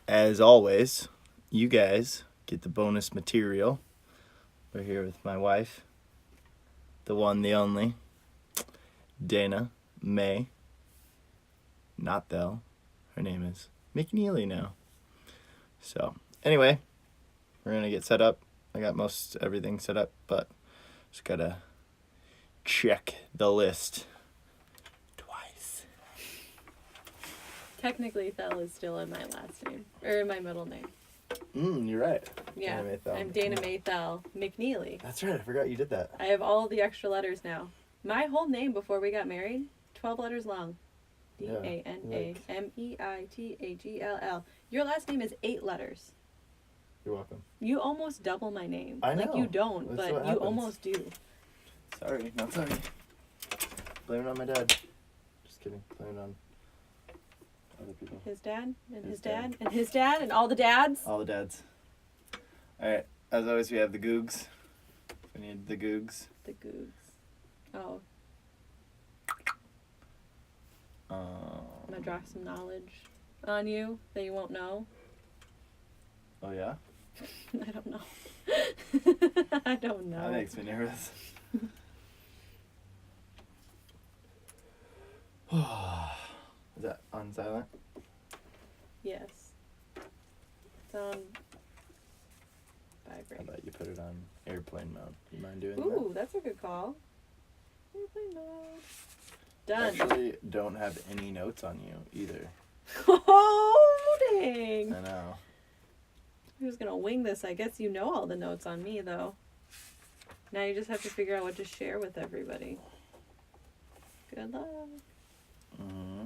as always, you guys get the bonus material. We're here with my wife, the one, the only, Dana May. Not Belle. Her name is McNeeley now. So, anyway, we're going to get set up. I got most everything set up, but just got to check the list twice. Technically, Thel is still in my last name, or in my middle name. You're right. Yeah, Dana May Thel. I'm Dana May Thel McNeeley. That's right, I forgot you did that. I have all the extra letters now. My whole name before we got married, 12 letters long. DanaMeithagell. Your last name is 8 letters. You're welcome. You almost double my name. I know. Like, you don't, That's but what you happens. almost do. Sorry, not sorry. Blame it on my dad. Just kidding. Blame it on other people. His dad, and His his dad, dad. and his dad, and all the dads. All the dads. Alright, as always, we have the Googs. We need the Googs. The Googs. Oh, I'm gonna drop some knowledge on you that you won't know. Oh, yeah? I don't know. I don't know. That makes me nervous. Is that on silent? Yes. It's on How vibrate. about you put it on airplane mode? You mind doing Ooh, that's a good call. Airplane mode. that? Done. Actually, don't have any notes on you either. Oh, dang. I know. Who's gonna wing this? I guess you know all the notes on me, though. Now you just have to figure out what to share with everybody. Good luck. Mm-hmm.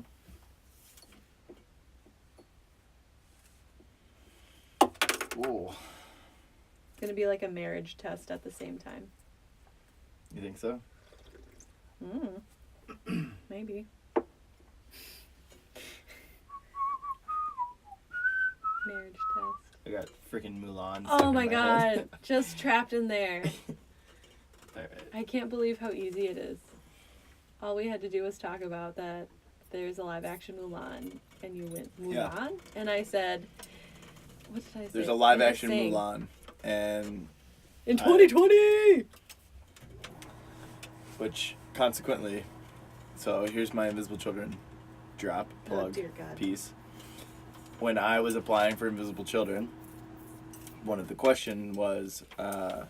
Ooh. It's gonna be like a marriage test at the same time. You think so? Maybe. Marriage test. I got freaking Mulan. Oh my head. god, just trapped in there. Alright. I can't believe how easy it is. All we had to do was talk about that there's a live action Mulan, and you went, Mulan? Yeah. And I said, what did I say? There's a live And I action sang, Mulan, and in 2020! which consequently, so here's my Invisible Children drop, plug, Oh, dear God. piece. When I was applying for Invisible Children, one of the question was, like,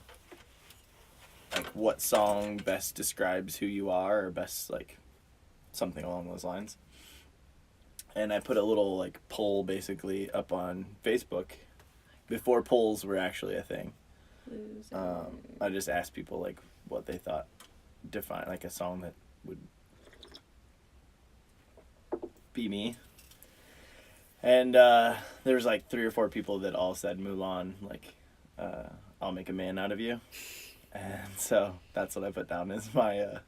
what song best describes who you are, or best, like, something along those lines. And I put a little, like, poll, basically, up on Facebook, before polls were actually a thing. I just asked people, like, what they thought define, like, a song that would be me. And there was like 3 or 4 people that all said Mulan, like, I'll make a man out of you. And so that's what I put down as my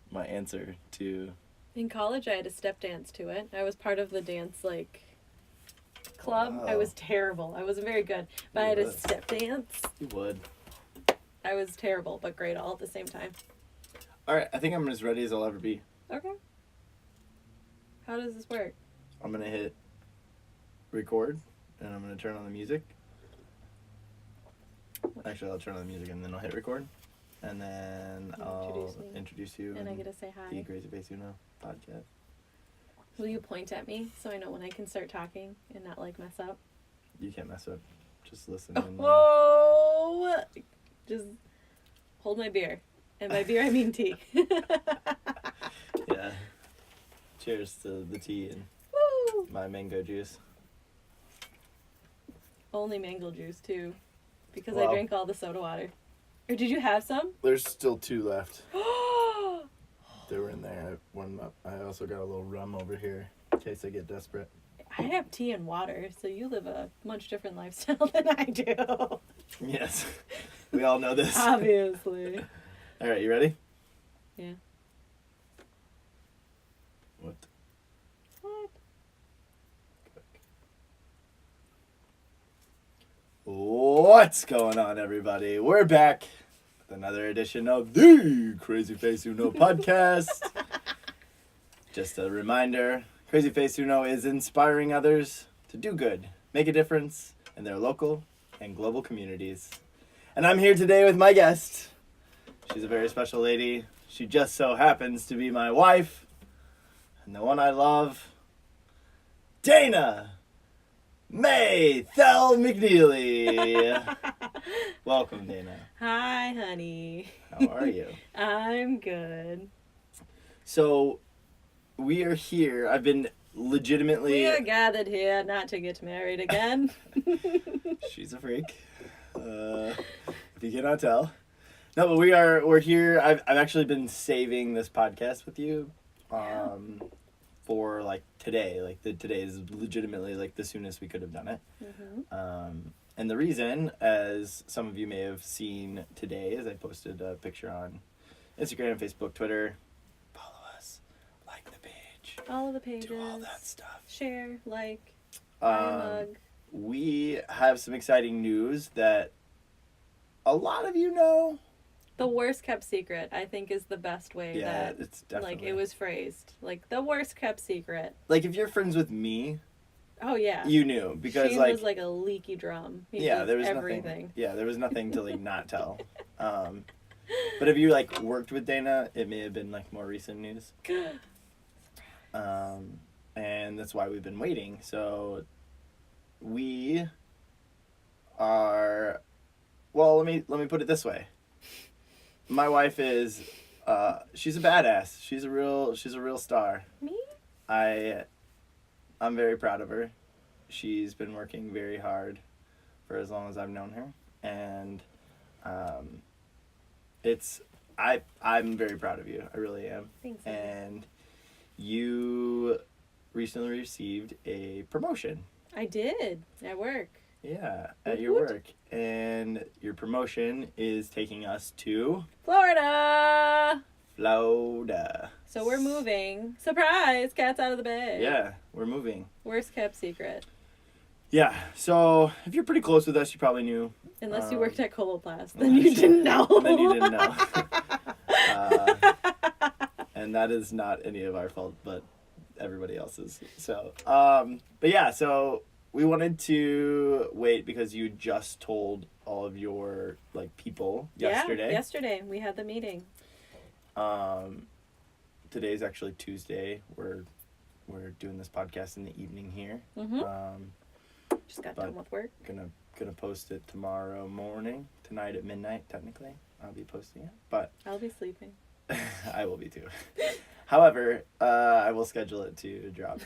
my answer to... In college, I had a step dance to it. I was part of the dance, like, club. Wow. I was terrible. I wasn't very good. But I had a step dance. You would. I was terrible, but great all at the same time. Alright, I think I'm as ready as I'll ever be. Okay. How does this work? I'm going to hit record, and I'm going to turn on the music. Actually, I'll turn on the music, and then I'll hit record. And then I'll introduce you. And I get to say hi. The CrazyFaceUno Podcast. Will you point at me so I know when I can start talking and not, like, mess up? You can't mess up. Just listen. And, Oh! Just hold my beer. And by beer, I mean tea. yeah. Cheers to the tea and Woo! my mango juice. Only mango juice, too. Because Wow. I drank all the soda water. Or did you have some? There's still 2 left. They were in there. I warmed them up. I also got a little rum over here in case I get desperate. I have tea and water, so you live a much different lifestyle than I do. Yes. We all know this. Obviously. All right, you ready? Yeah. What? What? What's going on, everybody? We're back with another edition of the CrazyFaceUno Podcast. Just a reminder, CrazyFaceUno is inspiring others to do good, make a difference in their local and global communities. And I'm here today with my guest. She's a very special lady. She just so happens to be my wife and the one I love, Dana May Thel McNeeley. Welcome, Dana. Hi, honey. How are you? I'm good. So, we are here. I've been legitimately... We are gathered here not to get married again. She's a freak. If you cannot tell. No, but we're here. I've actually been saving this podcast with you for like today. Like today is legitimately like the soonest we could have done it. Mm-hmm. And the reason, as some of you may have seen today, is I posted a picture on Instagram, Facebook, Twitter. Follow us, like the page, all of the pages, do all that stuff. Share, like, buy a mug. We have some exciting news that a lot of you know. The worst kept secret, I think, is the best way that it's definitely, like, it was phrased. Like, the worst kept secret. Like, if you're friends with me, oh yeah, you knew, because Shane like was like a leaky drum. There was everything. Nothing. Yeah, there was nothing to like not tell. But if you like worked with Dana, it may have been like more recent news. And that's why we've been waiting. So we are. Well, let me put it this way. My wife is, she's a badass. She's a real star. Me? I'm very proud of her. She's been working very hard for as long as I've known her, and I'm very proud of you. I really am. Thanks. And you recently received a promotion. I did at work. Yeah, at your work. And your promotion is taking us to Florida. So we're moving. Surprise! Cat's out of the bag. Yeah, we're moving. Worst kept secret. Yeah, so if you're pretty close with us, you probably knew. Unless you worked at Coloplast, then you didn't know. Then you didn't know. And that is not any of our fault, but everybody else's. So, but yeah, so we wanted to wait because you just told all of your like people yesterday. Yeah, yesterday we had the meeting. Today's actually Tuesday. We're doing this podcast in the evening here. Mm-hmm. Just got done with work. Gonna post it tomorrow morning, tonight at midnight. Technically, I'll be posting it, but I'll be sleeping. I will be too. However, I will schedule it to drop.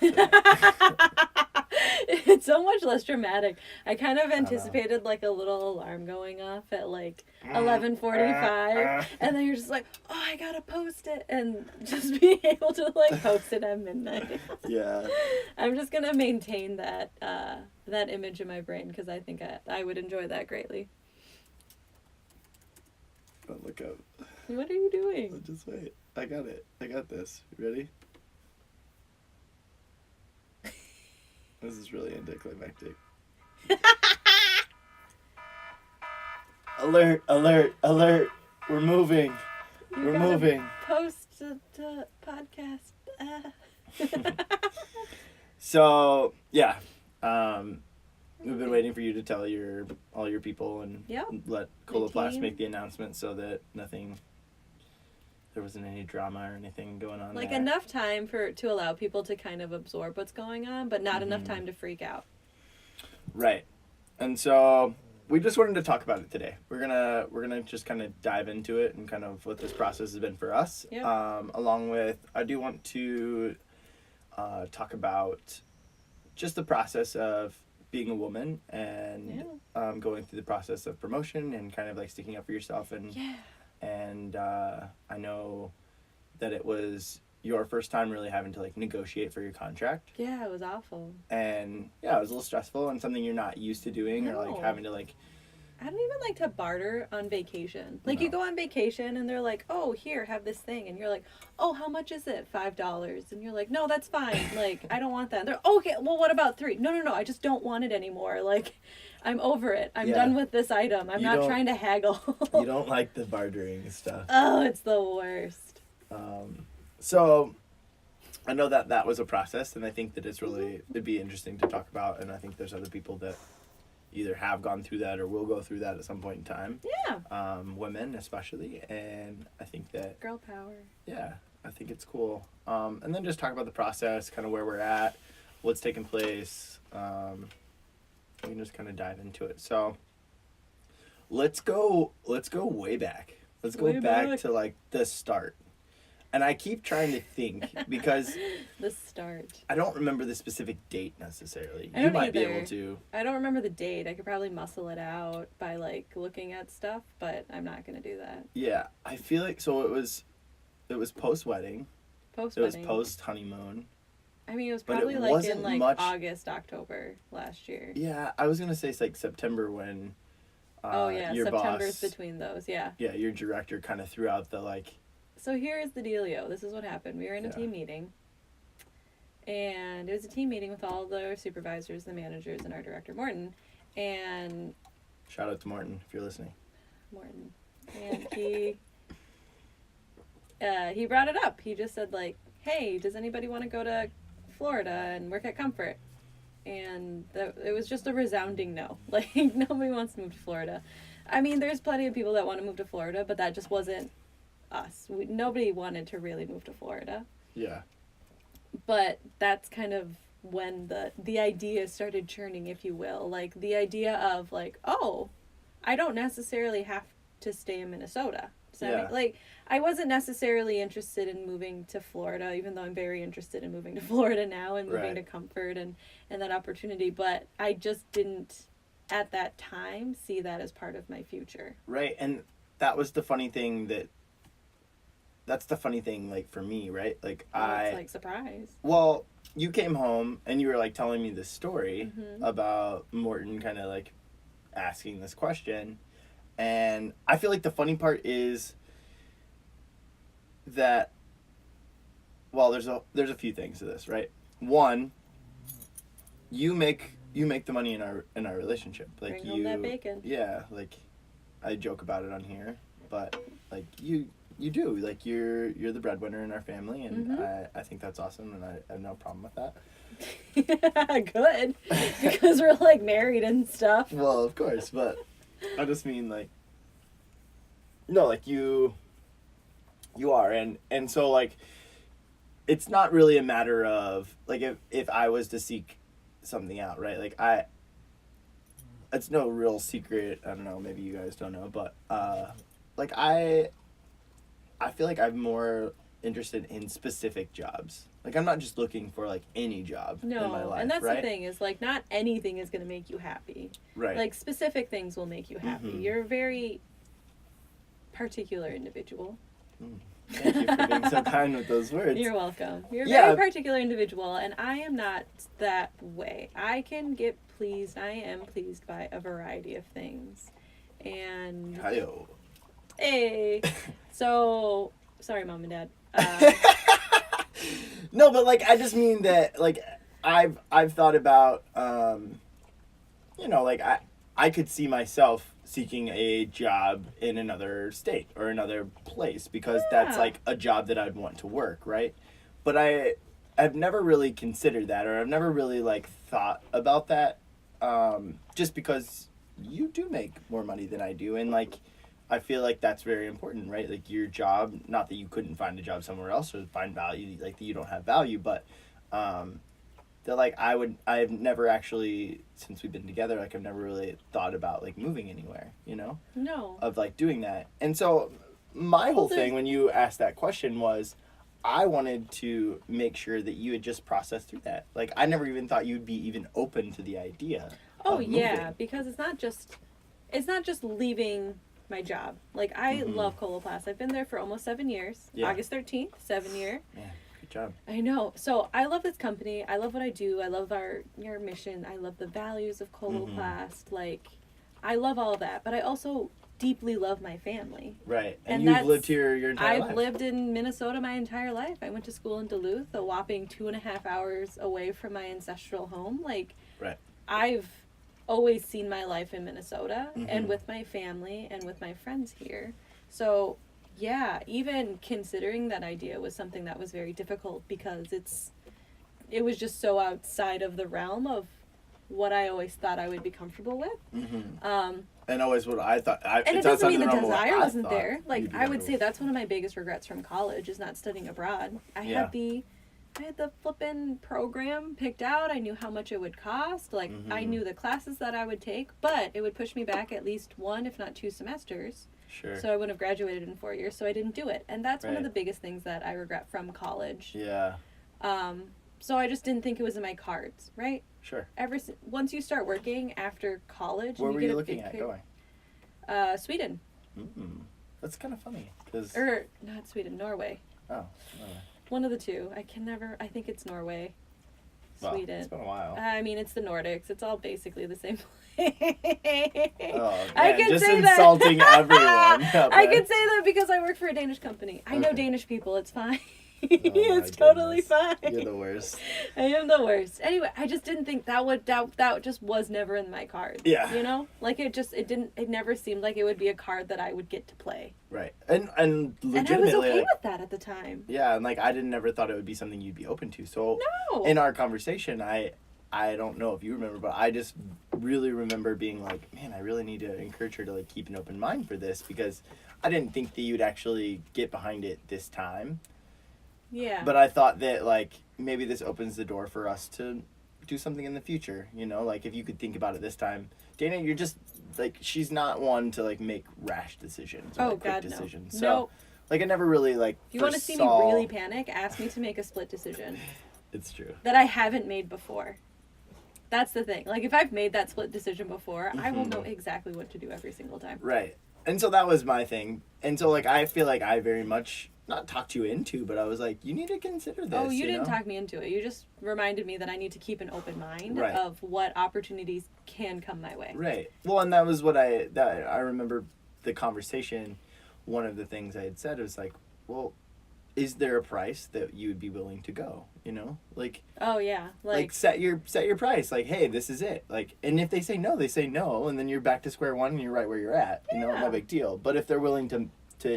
It's so much less dramatic. I kind of anticipated like a little alarm going off at like 11:45, and then you're just like, oh, I gotta post it, and just being able to like post it at midnight. Yeah. I'm just gonna maintain that that image in my brain because I think I would enjoy that greatly. Don't look up. What are you doing? Just wait. I got it. I got this. You ready? This is really anticlimactic. Alert, alert, alert. We're moving. We're moving. Post the podcast. So, yeah. We've been waiting for you to tell all your people and let Coloplast make the announcement so that there wasn't any drama or anything going on like there. Enough time to allow people to kind of absorb what's going on, but not enough time to freak out. Right. And so we just wanted to talk about it today. We're gonna just kind of dive into it and kind of what this process has been for us. Yep. Along with, I do want to talk about just the process of being a woman and going through the process of promotion and kind of like sticking up for yourself and I know that it was your first time really having to like negotiate for your contract. Yeah, it was awful. And yeah, it was a little stressful and something you're not used to doing or like having to like. I don't even like to barter on vacation. Like you go on vacation and they're like, oh, here, have this thing. And you're like, oh, how much is it? $5. And you're like, no, that's fine. Like, I don't want that. And they're okay, well, what about $3? No, I just don't want it anymore. Like, I'm over it. I'm done with this item. I'm not trying to haggle. You don't like the bartering stuff. Oh, it's the worst. So I know that was a process, and I think that it'd be interesting to talk about, and I think there's other people that either have gone through that or will go through that at some point in time. Yeah. Women especially, and I think that... Girl power. Yeah, I think it's cool. And then just talk about the process, kind of where we're at, what's taking place. We can just kind of dive into it. So, let's go way back. Let's go back to, like, the start. And I keep trying to think because the start. I don't remember the specific date necessarily. I You don't might be either. able to. I don't remember the date. I could probably muscle it out by like looking at stuff, but I'm not gonna do that. Yeah, I feel like so it was post wedding. Post It was wedding. post honeymoon. I mean, it was but it probably like wasn't in like much- August, October last year. Yeah, I was gonna say it's like September when. Oh yeah, your September's boss, between those. Yeah. Yeah, your director kind of threw out the like. So here's the dealio. This is what happened. We were in a team meeting. And it was a team meeting with all the supervisors, the managers, and our director, Morton. And... Shout out to Morton, if you're listening. Morton. And he brought it up. He just said, like, hey, does anybody want to go to Florida and work at Comfort? And it was just a resounding no. Like, nobody wants to move to Florida. I mean, there's plenty of people that want to move to Florida, but that just wasn't us. Nobody wanted to really move to Florida. Yeah. But that's kind of when the idea started churning, if you will. Like, the idea of, like, oh, I don't necessarily have to stay in Minnesota. Yeah. Like, I wasn't necessarily interested in moving to Florida, even though I'm very interested in moving to Florida now and moving to Comfort and that opportunity. But I just didn't, at that time, see that as part of my future. Right, and that was the funny thing that's the funny thing, like, for me, right? Like, It's like, surprise. Well, you came home and you were, like, telling me this story about Morton kind of, like, asking this question. And I feel like the funny part is that, well, there's a few things to this, right? One, you make the money in our relationship. Like, Bring home that bacon. Yeah, like, I joke about it on here, but, like, you do. Like, you're the breadwinner in our family, and I think that's awesome, and I have no problem with that. Good. Because we're, like, married and stuff. Well, of course, but I just mean, like, no, like, you are, and so, like, it's not really a matter of, like, if I was to seek something out, right? Like, it's no real secret, I don't know, maybe you guys don't know, but, like, I feel like I'm more interested in specific jobs. Like, I'm not just looking for, like, any job in my life, and that's right? the thing, is, like, not anything is going to make you happy. Right. Like, specific things will make you happy. You're a very particular individual. Thank you for being so kind with those words. You're welcome. You're a very particular individual, and I am not that way. I can get pleased. I am pleased by a variety of things. And... Hi-yo. Hey. So, sorry, Mom and Dad. No, but, like, I just mean that, like, I've thought about, you know, like, I could see myself seeking a job in another state or another place because that's, like, a job that I'd want to work, right? But I've never really considered that, or I've never really, like, thought about that, just because you do make more money than I do, and, like, I feel like that's very important, right? Like, your job, not that you couldn't find a job somewhere else or find value, like, that you don't have value, but that, like, I've never actually, since we've been together, like, I've never really thought about, like, moving anywhere, you know? No. Of, like, doing that. And so my whole thing when you asked that question was, I wanted to make sure that you had just processed through that. Like, I never even thought you'd be even open to the idea. Oh, of yeah, moving. because it's not just leaving my job. Like, I love Coloplast. I've been there for almost 7 years. Yeah. August 13th, 7 year. Yeah, good job. I know. So I love this company. I love what I do. I love your mission. I love the values of Coloplast. Like, I love all that. But I also deeply love my family. Right. And you've lived here your entire life. I've lived in Minnesota my entire life. I went to school in Duluth, a whopping 2.5 hours away from my ancestral home. Like, right. I've always seen my life in Minnesota and with my family and with my friends here. So Yeah, even considering that idea was something that was very difficult because it was just so outside of the realm of what I always thought I would be comfortable with. Mm-hmm. And always what I thought. And it doesn't mean the desire wasn't there. Like, I would say that's one of my biggest regrets from college is not studying abroad. I had the flippin' program picked out. I knew how much it would cost. Like, I knew the classes that I would take, but it would push me back at least 1, if not 2 semesters. Sure. So I wouldn't have graduated in 4 years, so I didn't do it. And that's one of the biggest things that I regret from college. Yeah. So I just didn't think it was in my cards, right? Sure. Once you start working after college... Where were you looking at going? Sweden. That's kind of funny. Or, not Sweden, Norway. Oh, Norway. One of the two. I think it's Norway. Sweden. Well, it's been a while. I mean, it's the Nordics. It's all basically the same place. Oh, man, I can just say insulting that. everyone. I can say that because I work for a Danish company. I know Danish people. It's fine. It's totally fine. You're the worst. I am the worst. Anyway, I just didn't think that just was never in my cards. Yeah. You know? Like it never seemed like it would be a card that I would get to play. Right. And legitimately. And I was okay with that at the time. Yeah, and like I never thought it would be something you'd be open to. So no. In our conversation, I don't know if you remember, but I just really remember being like, man, I really need to encourage her to like keep an open mind for this because I didn't think that you'd actually get behind it this time. Yeah. But I thought that, like, maybe this opens the door for us to do something in the future, you know? Like, if you could think about it this time. Dana, you're just, like, she's not one to, like, make rash decisions or quick decisions. No. So, no. Like, I never really, like, if you want to see me really panic, ask me to make a split decision. It's true. That I haven't made before. That's the thing. Like, if I've made that split decision before, I will know exactly what to do every single time. Right. And so that was my thing. And so, like, I feel like I very much... not talked you into, but I was like, you need to consider this. Oh, you didn't talk me into it. You just reminded me that I need to keep an open mind right. of what opportunities can come my way. Right. Well, and that was what I remember the conversation. One of the things I had said was like, well, is there a price that you would be willing to go? You know, like. Oh yeah, like set your price. Like, hey, this is it. Like, and if they say no, they say no, and then you're back to square one, and you're right where you're at. You know, no big deal. But if they're willing to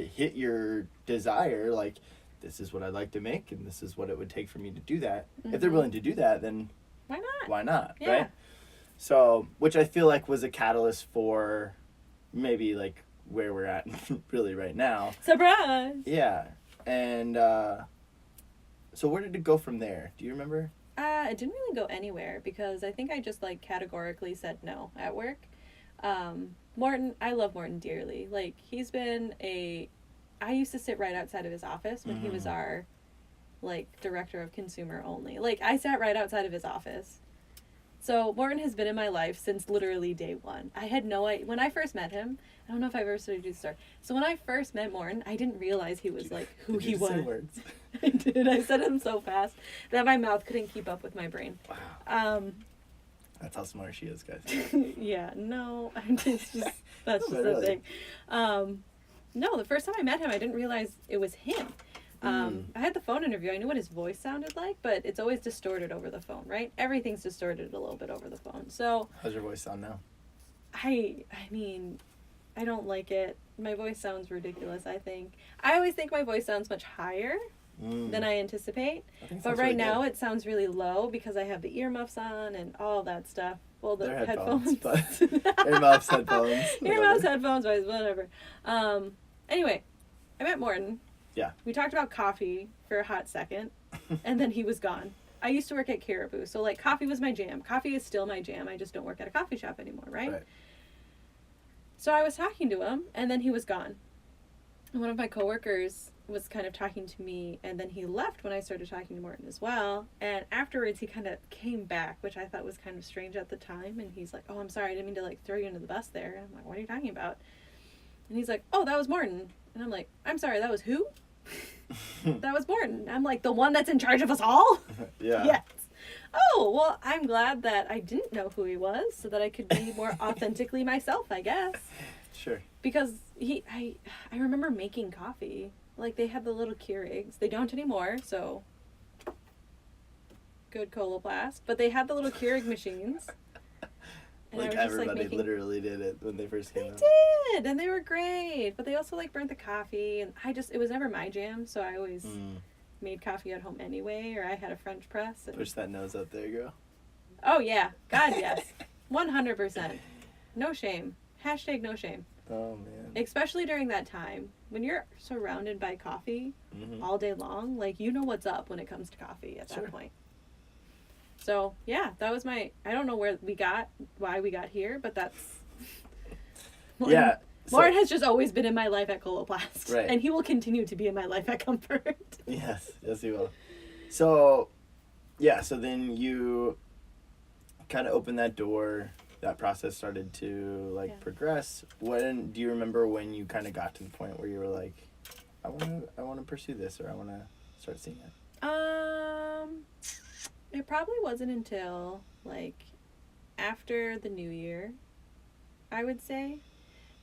hit your desire, like, this is what I'd like to make and this is what it would take for me to do that. If they're willing to do that, then why not yeah. Right? So, which I feel like was a catalyst for maybe like where we're at really right now. Surprise. Yeah. And so where did it go from there? Do you remember? It didn't really go anywhere because I think I just like categorically said no at work. Morton, I love Morton dearly. Like, I used to sit right outside of his office when he was our, like, director of consumer only. Like, I sat right outside of his office. So, Morton has been in my life since literally day one. I had no idea. When I first met him, I don't know if I've ever told you the story. So, when I first met Morton, I didn't realize he was, like, who he was. Say words? I did. I said them so fast that my mouth couldn't keep up with my brain. Wow. That's how smart she is, guys. Yeah, no, that's just the thing. No, the first time I met him, I didn't realize it was him. I had the phone interview. I knew what his voice sounded like, but it's always distorted over the phone, right? Everything's distorted a little bit over the phone. So how's your voice sound now? I mean, I don't like it. My voice sounds ridiculous, I think. I always think my voice sounds much higher than I anticipate. But right now it sounds really low because I have the earmuffs on and all that stuff. Well, the headphones. But earmuffs, headphones. Earmuffs, headphones, whatever. Anyway, I met Morton. Yeah. We talked about coffee for a hot second, and then he was gone. I used to work at Caribou, so like coffee was my jam. Coffee is still my jam. I just don't work at a coffee shop anymore, right? So I was talking to him, and then he was gone. And one of my coworkers was kind of talking to me, and then he left when I started talking to Morton as well. And afterwards, he kind of came back, which I thought was kind of strange at the time. And he's like, "Oh, I'm sorry, I didn't mean to like throw you under the bus there." And I'm like, "What are you talking about?" And he's like, "Oh, that was Morton." And I'm like, "I'm sorry, that was who?" "That was Morton." I'm like, "The one that's in charge of us all?" Yeah. Yes. Oh, well, I'm glad that I didn't know who he was so that I could be more authentically myself, I guess. Sure. Because I remember making coffee. Like, they had the little Keurigs. They don't anymore, so good Coloplast. But they had the little Keurig machines. And like everybody literally did it when they first came out. They did, and they were great. But they also like burnt the coffee, and it was never my jam, so I always made coffee at home anyway, or I had a French press. And... Push that nose up there, girl. Oh yeah, God yes, 100%. No shame. Hashtag no shame. Oh man. Especially during that time when you're surrounded by coffee all day long, like you know what's up when it comes to coffee at that point. So yeah, that was I don't know why we got here, but that's yeah. Lauren has just always been in my life at Coloplast, right. And he will continue to be in my life at Comfort. Yes, he will. So yeah, so then you kind of opened that door. That process started to progress. When do you remember when you kind of got to the point where you were like, I want to pursue this, or I want to start seeing it? It probably wasn't until after the new year, I would say.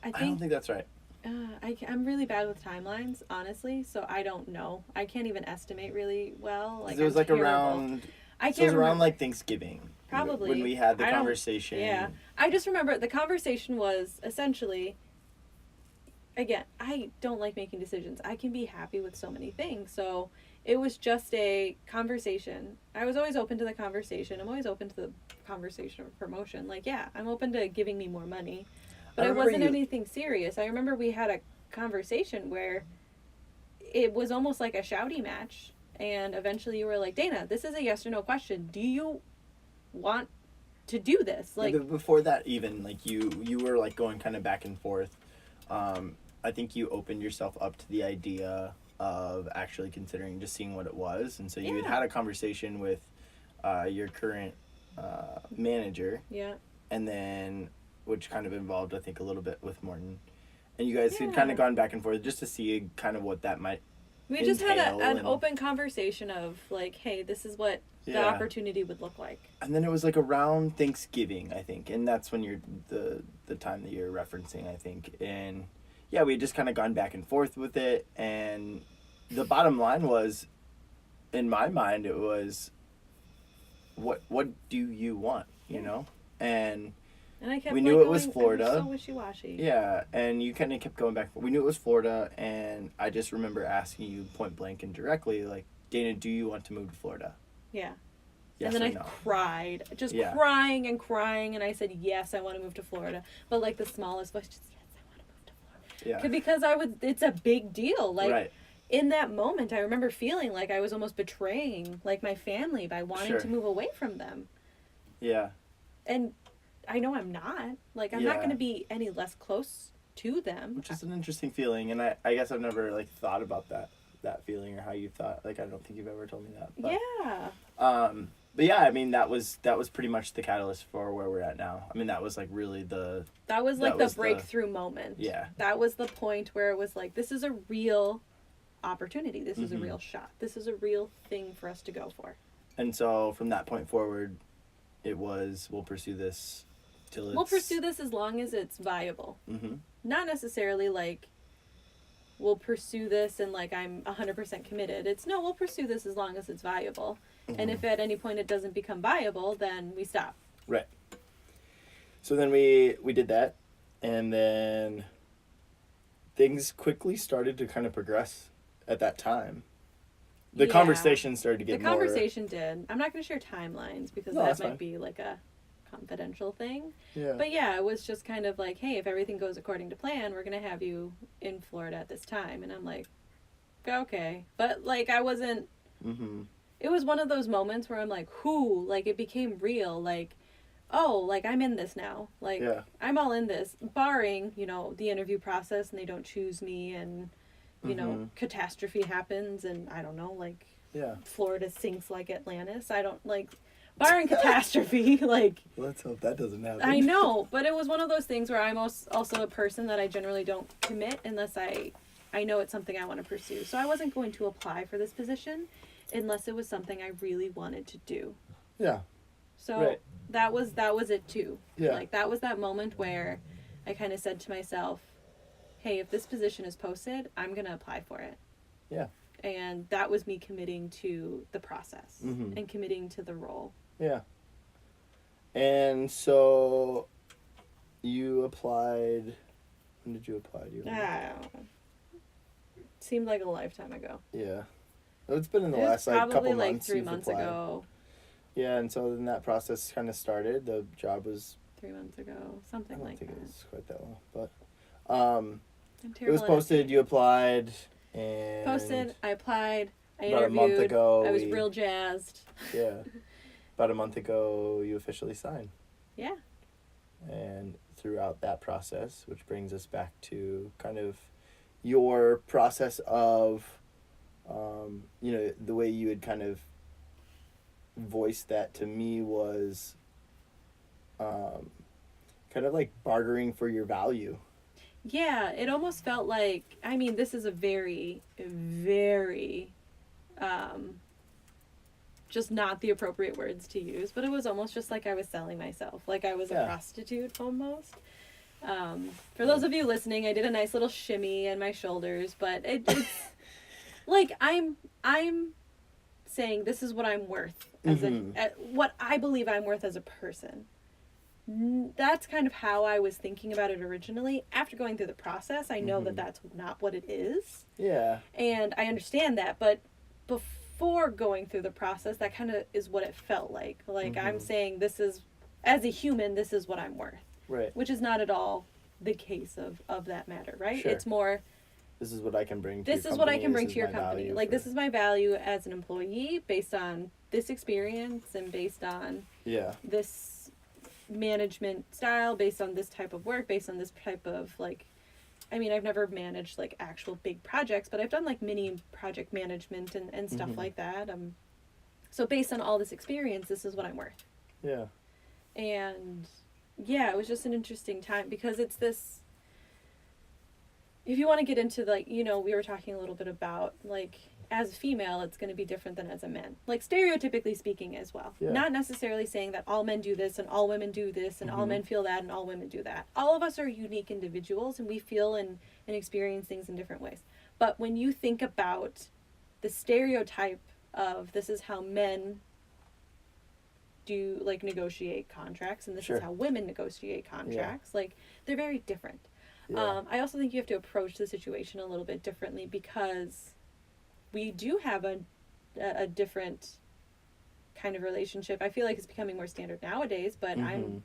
I don't think that's right. I'm really bad with timelines, honestly, so I don't know. I can't even estimate really well. It was around Thanksgiving. Probably. When we had the conversation. Yeah. I just remember the conversation was essentially, again, I don't like making decisions. I can be happy with so many things. So it was just a conversation. I was always open to the conversation. I'm always open to the conversation of promotion. I'm open to giving me more money. But it wasn't anything serious. I remember we had a conversation where it was almost like a shouty match. And eventually you were like, Dana, this is a yes or no question. Do you want to do this? Before that, even you were going kind of back and forth. I think you opened yourself up to the idea of actually considering just seeing what it was, and so you had a conversation with your current manager, and then which kind of involved, I think, a little bit with Morton, and you guys had kind of gone back and forth just to see kind of what that might. We just had an open conversation of hey, this is what the opportunity would look like. And then it was around Thanksgiving, I think, and that's when you're the time that you're referencing, I think. And yeah, we had just kind of gone back and forth with it, and the bottom line was, in my mind, it was, what do you want, you know? And I kept we knew it was Florida. So wishy-washy. Yeah, and you kind of kept going back. We knew it was Florida, and I just remember asking you point blank and directly, Dana, do you want to move to Florida? Yeah. Yes, and then I cried, crying and crying, and I said, yes, I want to move to Florida. But the smallest voice, just, yes, I want to move to Florida. Yeah. Because it's a big deal. Right. In that moment, I remember feeling like I was almost betraying, my family by wanting to move away from them. Yeah. And I know I'm not. I'm not going to be any less close to them. Which is an interesting feeling, and I guess I've never, thought about that feeling or how you thought. I don't think you've ever told me that. But, yeah. But yeah, I mean, that was pretty much the catalyst for where we're at now. I mean, that was, really the... That was, the breakthrough moment. Yeah. That was the point where it was this is a real opportunity. This is a real shot. This is a real thing for us to go for. And so, from that point forward, it was, we'll pursue this till it's... We'll pursue this as long as it's viable. Mm-hmm. Not necessarily, we'll pursue this and, I'm 100% committed. It's, no, we'll pursue this as long as it's viable. And if at any point it doesn't become viable, then we stop. Right. So then we did that, and then things quickly started to kind of progress at that time. The conversation started to get more... The conversation did. I'm not going to share timelines because that might be a confidential thing. Yeah. But yeah, it was just kind of hey, if everything goes according to plan, we're going to have you in Florida at this time. And I'm okay. But I wasn't... Mm-hmm. It was one of those moments where I'm it became real. I'm in this now. I'm all in this, barring, the interview process and they don't choose me and, you know, catastrophe happens and I don't know, Florida sinks like Atlantis. I don't, barring catastrophe, Let's hope that doesn't happen. I know, but it was one of those things where I'm also a person that I generally don't commit unless I know it's something I want to pursue. So I wasn't going to apply for this position unless it was something I really wanted to do. Yeah. So that was it too. Yeah. That was that moment where I kind of said to myself, hey, if this position is posted, I'm going to apply for it. Yeah. And that was me committing to the process and committing to the role. Yeah. And so you applied... When did you apply? Do you remember? I don't know. Seemed like a lifetime ago. Yeah. It's been in the It was last, like, couple probably like months 3 you've months applied. ago. Yeah, and so then that process kind of started. The job was... 3 months ago. Something like that. I don't think it was quite that long, but... I'm it terrible was at posted, estimating. you applied, and... Posted, I applied, I about interviewed. a month ago, I was real jazzed. Yeah. About a month ago, you officially signed. Yeah. And throughout that process, which brings us back to kind of your process of, you know, the way you had kind of voiced that to me was kind of like bartering for your value. Yeah, it almost felt like, I mean, this is a very, very, just not the appropriate words to use, but it was almost just like I was selling myself, like I was a prostitute almost. For those of you listening, I did a nice little shimmy in my shoulders, but it's like I'm saying this is what I'm worth as what I believe I'm worth as a person. That's kind of how I was thinking about it originally. After going through the process, I know that that's not what it is. Yeah. And I understand that, but before going through the process, that kind of is what it felt like. Like I'm saying this is, as a human, this is what I'm worth. Right. Which is not at all the case of that matter, right? Sure. It's more, this is what I can bring to this your is company. what I can bring This to is your my company. value Like, for... this is my value as an employee based on this experience and based on this management style, based on this type of work, based on this type of, like, I mean, I've never managed, like, actual big projects, but I've done, like, mini project management and stuff like that. So based on all this experience, this is what I'm worth. Yeah. And, yeah, it was just an interesting time because it's this, if you want to get into, like, you know, we were talking a little bit about, like, as a female, it's going to be different than as a man. Like, stereotypically speaking as well. Yeah. Not necessarily saying that all men do this and all women do this and all men feel that and all women do that. All of us are unique individuals and we feel and experience things in different ways. But when you think about the stereotype of this is how men do, like, negotiate contracts and this is how women negotiate contracts, like, they're very different. Yeah. I also think you have to approach the situation a little bit differently because we do have a different kind of relationship. I feel like it's becoming more standard nowadays, but I'm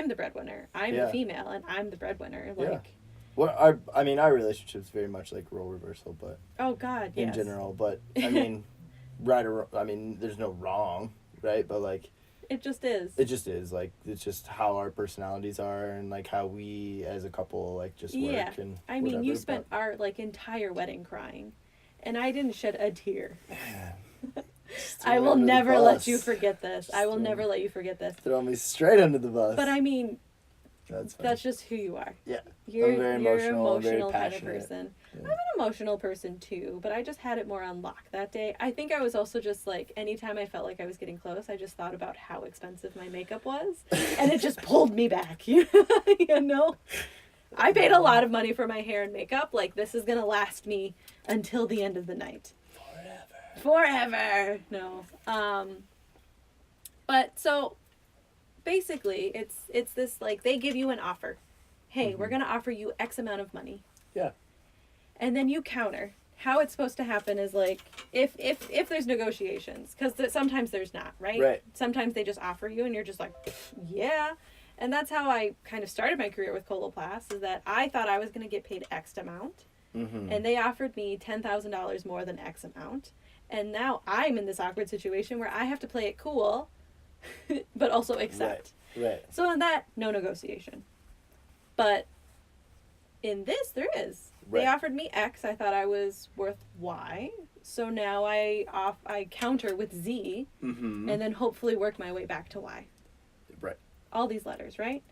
the breadwinner. I'm the female, and I'm the breadwinner. Like, well, I mean, our relationship's very much like role reversal, but oh God, in general. But I mean, right or I mean, there's no wrong, right? But like, it just is. It just is like it's just how our personalities are and like how we as a couple like just work and. I mean, you spent our like entire wedding crying. And I didn't shed a tear. I will never let you forget this. I will never let you forget this. Throw me straight under the bus. But I mean, that's just who you are. Yeah. You're I'm very emotional very kind of person. Yeah. I'm an emotional person too, but I just had it more on lock that day. I think I was also just like, anytime I felt like I was getting close, I just thought about how expensive my makeup was. And it just pulled me back, you know? I paid a lot of money for my hair and makeup. Like, this is going to last me until the end of the night. Forever. No. But so basically it's this, like, they give you an offer. Hey, we're going to offer you X amount of money. Yeah. And then you counter. How it's supposed to happen is, like, if there's negotiations, because sometimes there's not, right? Right. Sometimes they just offer you and you're just like, yeah. And that's how I kind of started my career with Coloplast, is that I thought I was going to get paid X amount. And they offered me $10,000 more than X amount. And now I'm in this awkward situation where I have to play it cool, but also accept. Right. So in that, no negotiation. But in this, there is. They offered me X. I thought I was worth Y. So now I counter with Z, and then hopefully work my way back to Y. Right. All these letters, right?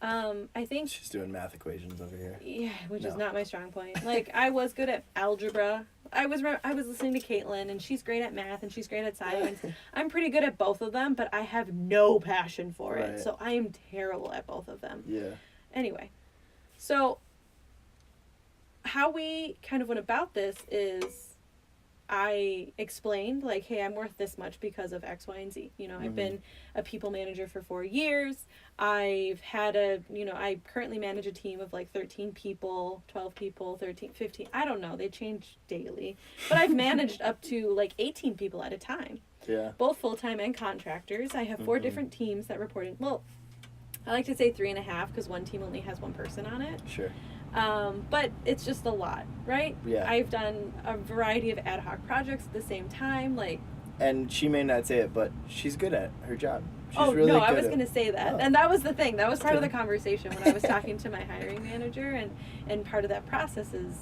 I think she's doing math equations over here. Yeah, which is not my strong point. Like, I was good at algebra. I was listening to Caitlin, and she's great at math, and she's great at science. I'm pretty good at both of them, but I have no passion for it. So I am terrible at both of them. Yeah. Anyway, so how we kind of went about this is I explained, like, hey, I'm worth this much because of X, Y, and Z. You know, I've been a people manager for 4 years. I've had I currently manage a team of like 13 people, 12 people, 13, 15. I don't know. They change daily. But I've managed up to like 18 people at a time. Yeah. Both full-time and contractors. I have 4 different teams that report in. Well, I like to say 3.5 because one team only has one person on it. Sure. But it's just a lot, right? Yeah. I've done a variety of ad hoc projects at the same time, like. And she may not say it, but she's good at her job. She's Oh, really no, good I was going to say that. Oh. And that was the thing. That was part of the conversation when I was talking to my hiring manager. And part of that process is,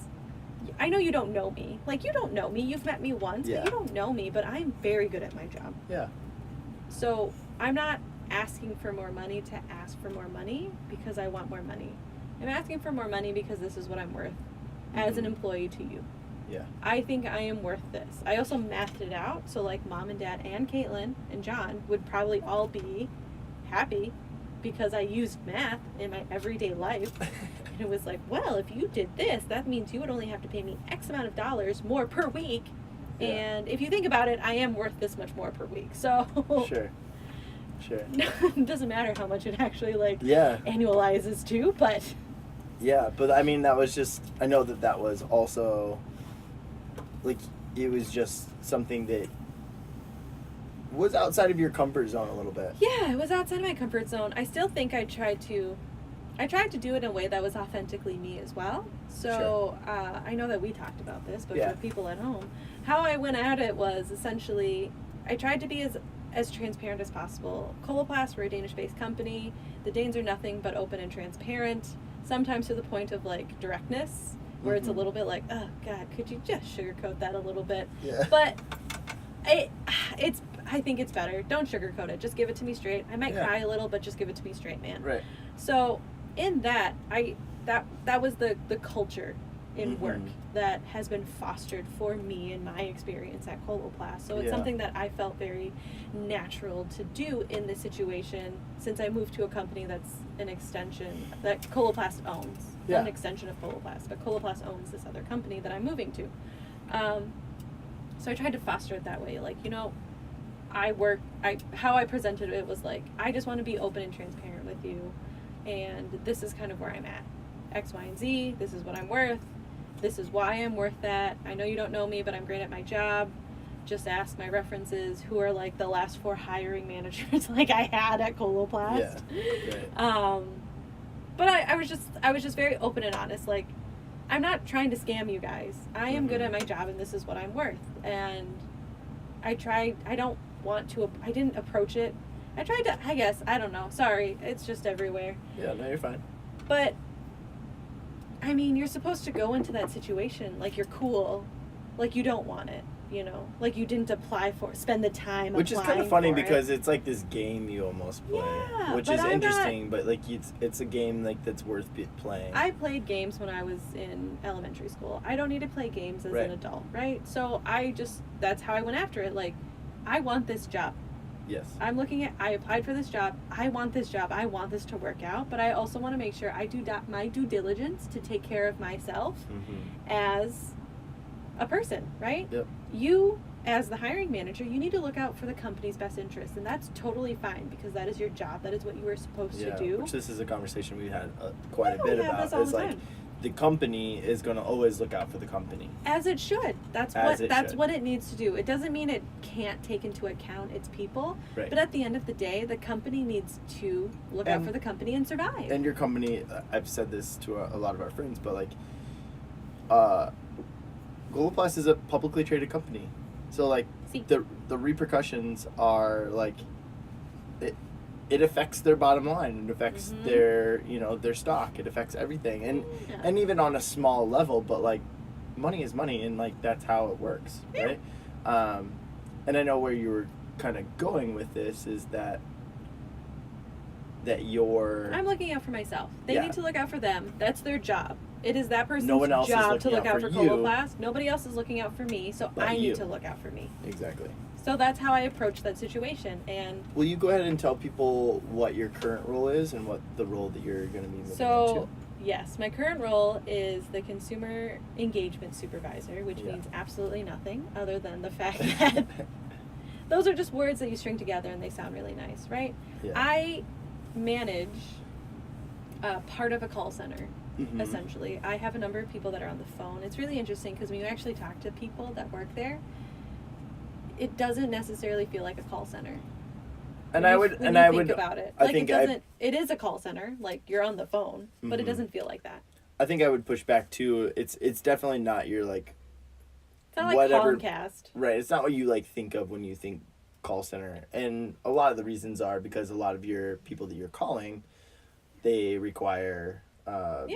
I know you don't know me. Like, you don't know me. You've met me once, but you don't know me. But I'm very good at my job. Yeah. So I'm not asking for more money to ask for more money because I want more money. I'm asking for more money because this is what I'm worth as an employee to you. Yeah. I think I am worth this. I also mathed it out, so like Mom and Dad and Caitlin and John would probably all be happy because I used math in my everyday life. And it was like, well, if you did this, that means you would only have to pay me X amount of dollars more per week. Yeah. And if you think about it, I am worth this much more per week. So Sure. It doesn't matter how much it actually yeah. annualizes to, but yeah, but I mean, that was just, I know that was also, like, it was just something that was outside of your comfort zone a little bit. Yeah, it was outside of my comfort zone. I still think I tried to do it in a way that was authentically me as well. So I know that we talked about this, but for people at home, how I went at it was essentially, I tried to be as transparent as possible. Coloplast, we're a Danish-based company. The Danes are nothing but open and transparent, sometimes to the point of like directness, where it's a little bit like, oh God, could you just sugarcoat that a little bit? Yeah. But I think it's better. Don't sugarcoat it. Just give it to me straight. I might cry a little, but just give it to me straight, man. Right. So in that, that was the culture in work that has been fostered for me in my experience at Coloplast. So it's something that I felt very natural to do in this situation, since I moved to a company that's an extension that Coloplast owns. Not an extension of Coloplast, but Coloplast owns this other company that I'm moving to. So I tried to foster it that way. Like, how I presented it was like, I just want to be open and transparent with you, and this is kind of where I'm at. X, Y, and Z, this is what I'm worth. This is why I'm worth that. I know you don't know me, but I'm great at my job. Just ask my references, who are like the last 4 hiring managers like I had at Coloplast. Yeah. Right. But I was just very open and honest. Like, I'm not trying to scam you guys. I am good at my job, and this is what I'm worth. And I didn't approach it. I tried to, I guess, I don't know. Sorry, it's just everywhere. Yeah, no, you're fine. But I mean, you're supposed to go into that situation like you're cool, like you don't want it, like you didn't spend the time which is kind of funny because it's like this game you almost play, which is interesting, but like it's a game like that's worth playing. I played games when I was in elementary school. I don't need to play games as an adult, right? So that's how I went after it. Like, I want this job. Yes. I applied for this job. I want this job. I want this to work out, but I also want to make sure I do my due diligence to take care of myself as a person, right? Yep. You, as the hiring manager, you need to look out for the company's best interests, and that's totally fine because that is your job. That is what you are supposed to do. Which this is a conversation we had quite a bit about. This all is the like, time. The company is going to always look out for the company. As it should. That's what it needs to do. It doesn't mean it can't take into account its people, but at the end of the day, the company needs to look out for the company and survive. And your company, I've said this to a lot of our friends, but like, Coloplast is a publicly traded company, so like the repercussions are like, it affects their bottom line. It affects their stock. It affects everything. And even on a small level, but like, money is money, and like, that's how it works, right? And I know where you were kind of going with this is that I'm looking out for myself. They need to look out for them. That's their job. It is that person's no one else job is to look out for you. Coloplast. Nobody else is looking out for me, so I need to look out for me. Exactly. So that's how I approach that situation. And will you go ahead and tell people what your current role is and what the role that you're going to be moving into? Yes, my current role is the consumer engagement supervisor, which means absolutely nothing other than the fact that those are just words that you string together and they sound really nice, right? Yeah. I manage part of a call center, essentially. I have a number of people that are on the phone. It's really interesting because when you actually talk to people that work there, it doesn't necessarily feel like a call center. And when I you would think about it. I think it is a call center, like you're on the phone, but it doesn't feel like that. I think I would push back too. It's definitely not your like. It's not like Comcast. Right. It's not what you like think of when you think call center, and a lot of the reasons are because a lot of your people that you're calling, they require. So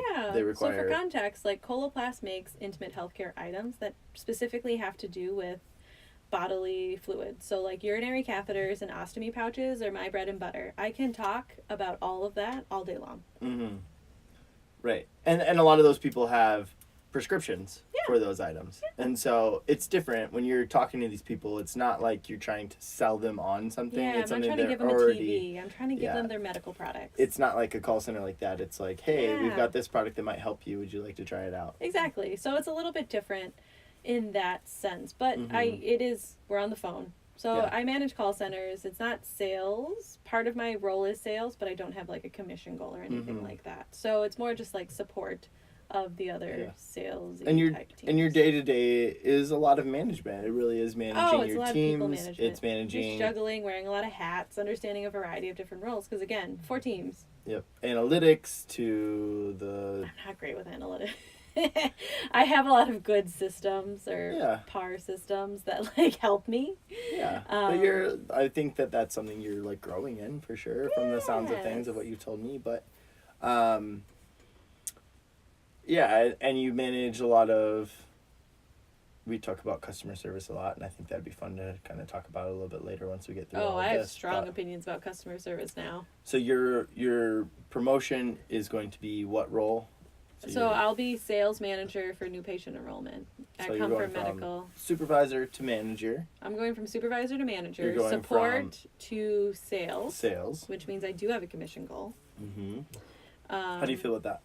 for context, like Coloplast makes intimate healthcare items that specifically have to do with bodily fluids. So like urinary catheters and ostomy pouches are my bread and butter. I can talk about all of that all day long. Mm-hmm. Right. And a lot of those people have prescriptions for those items. Yeah. And so it's different when you're talking to these people. It's not like you're trying to sell them on something. Yeah, it's I'm not trying to give them a TV. I'm trying to give them their medical products. It's not like a call center like that. It's like, hey, we've got this product that might help you. Would you like to try it out? Exactly. So it's a little bit different in that sense. But we're on the phone. So I manage call centers. It's not sales. Part of my role is sales, but I don't have like a commission goal or anything like that. So it's more just like support of the other sales and your type teams. And your day-to-day is a lot of management. It really is managing your teams. It's managing. It's juggling, wearing a lot of hats, understanding a variety of different roles. Because again, 4 teams. Yep. Analytics to the... I'm not great with analytics. I have a lot of good systems or PAR systems that like help me. Yeah, but I think that's something you're like growing in for sure from the sounds of things of what you've told me. But, and you manage a lot of. We talk about customer service a lot, and I think that'd be fun to kind of talk about a little bit later once we get through. I have strong opinions about customer service now. So your promotion is going to be what role? So I'll be sales manager for new patient enrollment. So you're going from supervisor to manager. I'm going from supervisor to manager. You're going support to sales. Sales. Which means I do have a commission goal. Mm-hmm. How do you feel with that?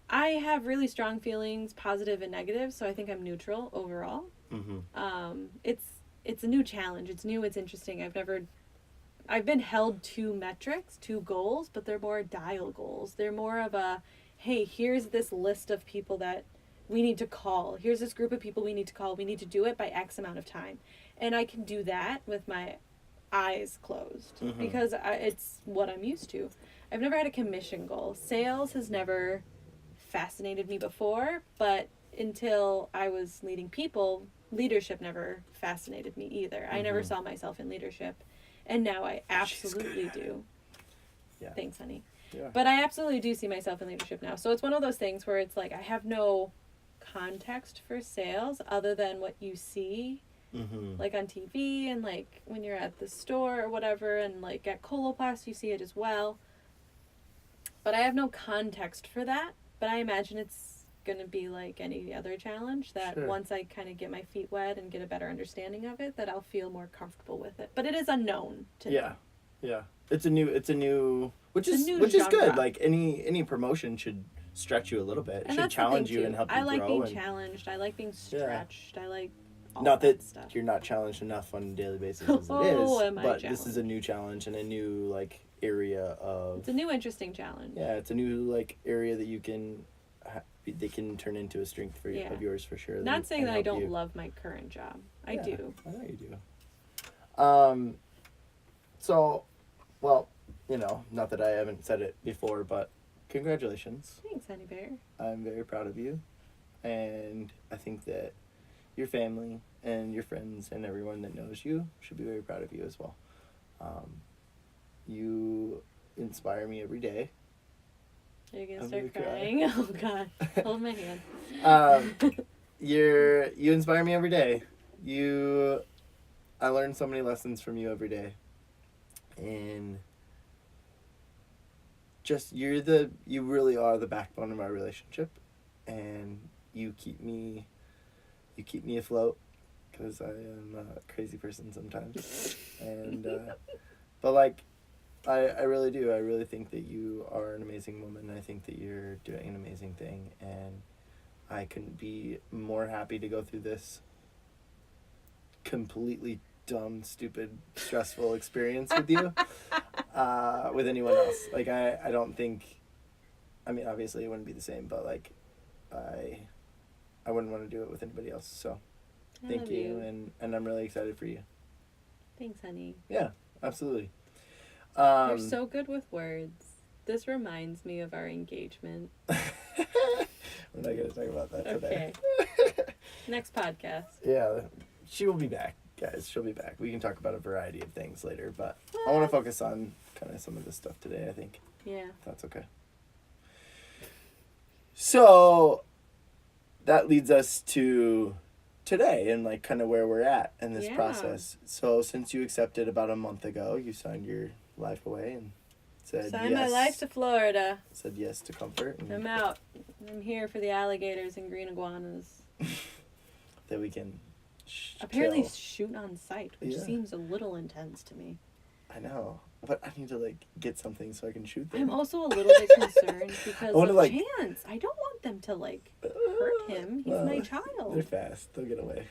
I have really strong feelings, positive and negative, so I think I'm neutral overall. Mm-hmm. It's a new challenge. It's new. It's interesting. I've been held to metrics, to goals, but they're more dial goals. They're more of a, hey, here's this list of people that we need to call. Here's this group of people we need to call. We need to do it by X amount of time. And I can do that with my eyes closed because it's what I'm used to. I've never had a commission goal. Sales has never fascinated me before, but until I was leading people, leadership never fascinated me either. I never saw myself in leadership. And now I absolutely do. Yeah. Thanks, honey. Yeah. But I absolutely do see myself in leadership now. So it's one of those things where it's like I have no context for sales other than what you see, like on TV and like when you're at the store or whatever, and like at Coloplast you see it as well. But I have no context for that. But I imagine it's going to be like any other challenge that once I kind of get my feet wet and get a better understanding of it, that I'll feel more comfortable with it. But it is unknown to me. Yeah. It's a new which is good. Like any promotion should stretch you a little bit. It should challenge you and help you grow. I like being challenged. I like being stretched. I like all not that stuff. You're not challenged enough on a daily basis as it is, but this is a new challenge and a new like area of. It's a new interesting challenge. Yeah, it's a new like area that you can. They can turn into a strength of yours for sure. Not saying that I don't love my current job. I do. I know you do. So, well, not that I haven't said it before, but congratulations. Thanks, honey bear. I'm very proud of you. And I think that your family and your friends and everyone that knows you should be very proud of you as well. You inspire me every day. Are you gonna start crying? Oh God! Hold my hand. You inspire me every day. I learn so many lessons from you every day, and just you really are the backbone of my relationship, and you keep me afloat, because I am a crazy person sometimes, and but like I really do. I really think that you are an amazing woman. I think that you're doing an amazing thing, and I couldn't be more happy to go through this completely dumb, stupid, stressful experience with you, with anyone else. Like, I don't think, I mean, obviously it wouldn't be the same, but, like, I wouldn't want to do it with anybody else, so thank you. And I'm really excited for you. Thanks, honey. Yeah, absolutely. You're so good with words. This reminds me of our engagement. We're not going to talk about that today. Okay. Next podcast. Yeah, she will be back, guys. She'll be back. We can talk about a variety of things later, but I want to focus on kind of some of this stuff today, I think. Yeah. If that's okay. So, that leads us to today and, like, kind of where we're at in this process. So, since you accepted about a month ago, you signed your life away and said Signed yes. my life to Florida. Said yes to comfort. And I'm out. I'm here for the alligators and green iguanas. that we can apparently kill. shoot on sight, which seems a little intense to me. I know. But I need to, like, get something so I can shoot them. I'm also a little bit concerned because of Chance. I don't want them to, like, hurt him. He's my child. They're fast. They'll get away.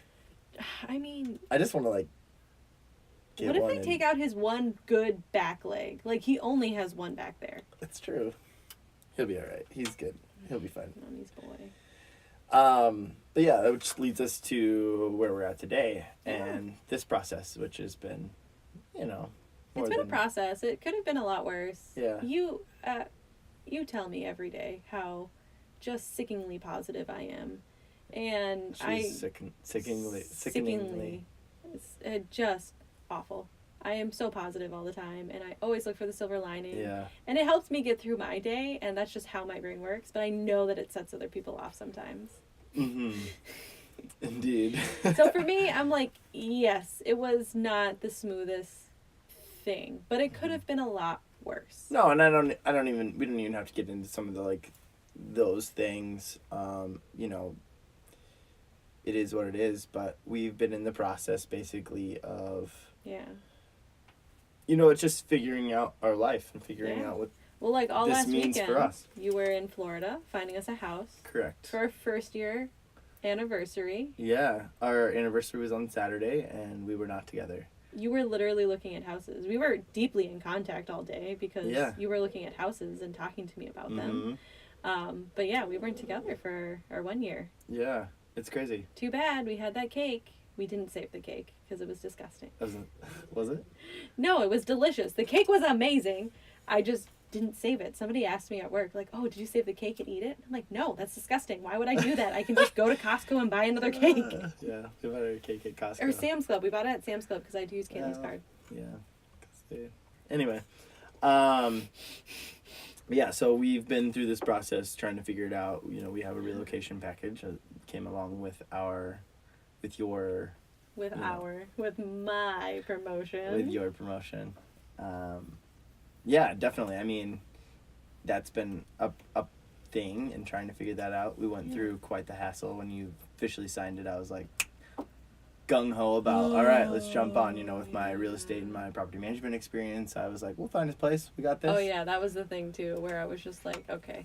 I mean... I just want to, like, get what if they take out his one good back leg? Like, he only has one back there. That's true. He'll be all right. He's good. He'll be fine. Mommy's boy. But yeah, that which leads us to where we're at today and this process, which has been, you know, it's been a process. It could have been a lot worse. Yeah. You tell me every day how just sickeningly positive I am, and sickeningly, it's just awful. I am so positive all the time, and I always look for the silver lining. Yeah. And it helps me get through my day, and that's just how my brain works. But I know that it sets other people off sometimes. Mm-hmm. Indeed. So for me, I'm like, yes, it was not the smoothest thing, but it could have been a lot worse. No, and we don't even have to get into some of the, like, those things. You know, it is what it is, but we've been in the process basically of, you know, it's just figuring out our life and figuring out what like all this last means weekend, for us. You were in Florida finding us a house. Correct. For our first year anniversary. Yeah, our anniversary was on Saturday, and we were not together. You were literally looking at houses. We were deeply in contact all day because you were looking at houses and talking to me about them. But yeah, we weren't together for our 1 year. Yeah, it's crazy. Too bad we had that cake. We didn't save the cake because it was disgusting. Was it? No, it was delicious. The cake was amazing. I just didn't save it. Somebody asked me at work, like, oh, did you save the cake and eat it? I'm like, no, that's disgusting. Why would I do that? I can just go to Costco and buy another cake. Yeah, we bought a cake at Costco. Or Sam's Club. We bought it at Sam's Club because I had to use Kaylee's card. Yeah. Anyway. Yeah, so we've been through this process trying to figure it out. You know, we have a relocation package that came along with your promotion. Yeah, definitely. I mean, that's been a thing and trying to figure that out. We went through quite the hassle. When you officially signed it, I was like gung-ho about, all right, let's jump on. You know, with my real estate and my property management experience, I was like, we'll find a place. We got this. Oh, yeah, that was the thing, too, where I was just like, okay,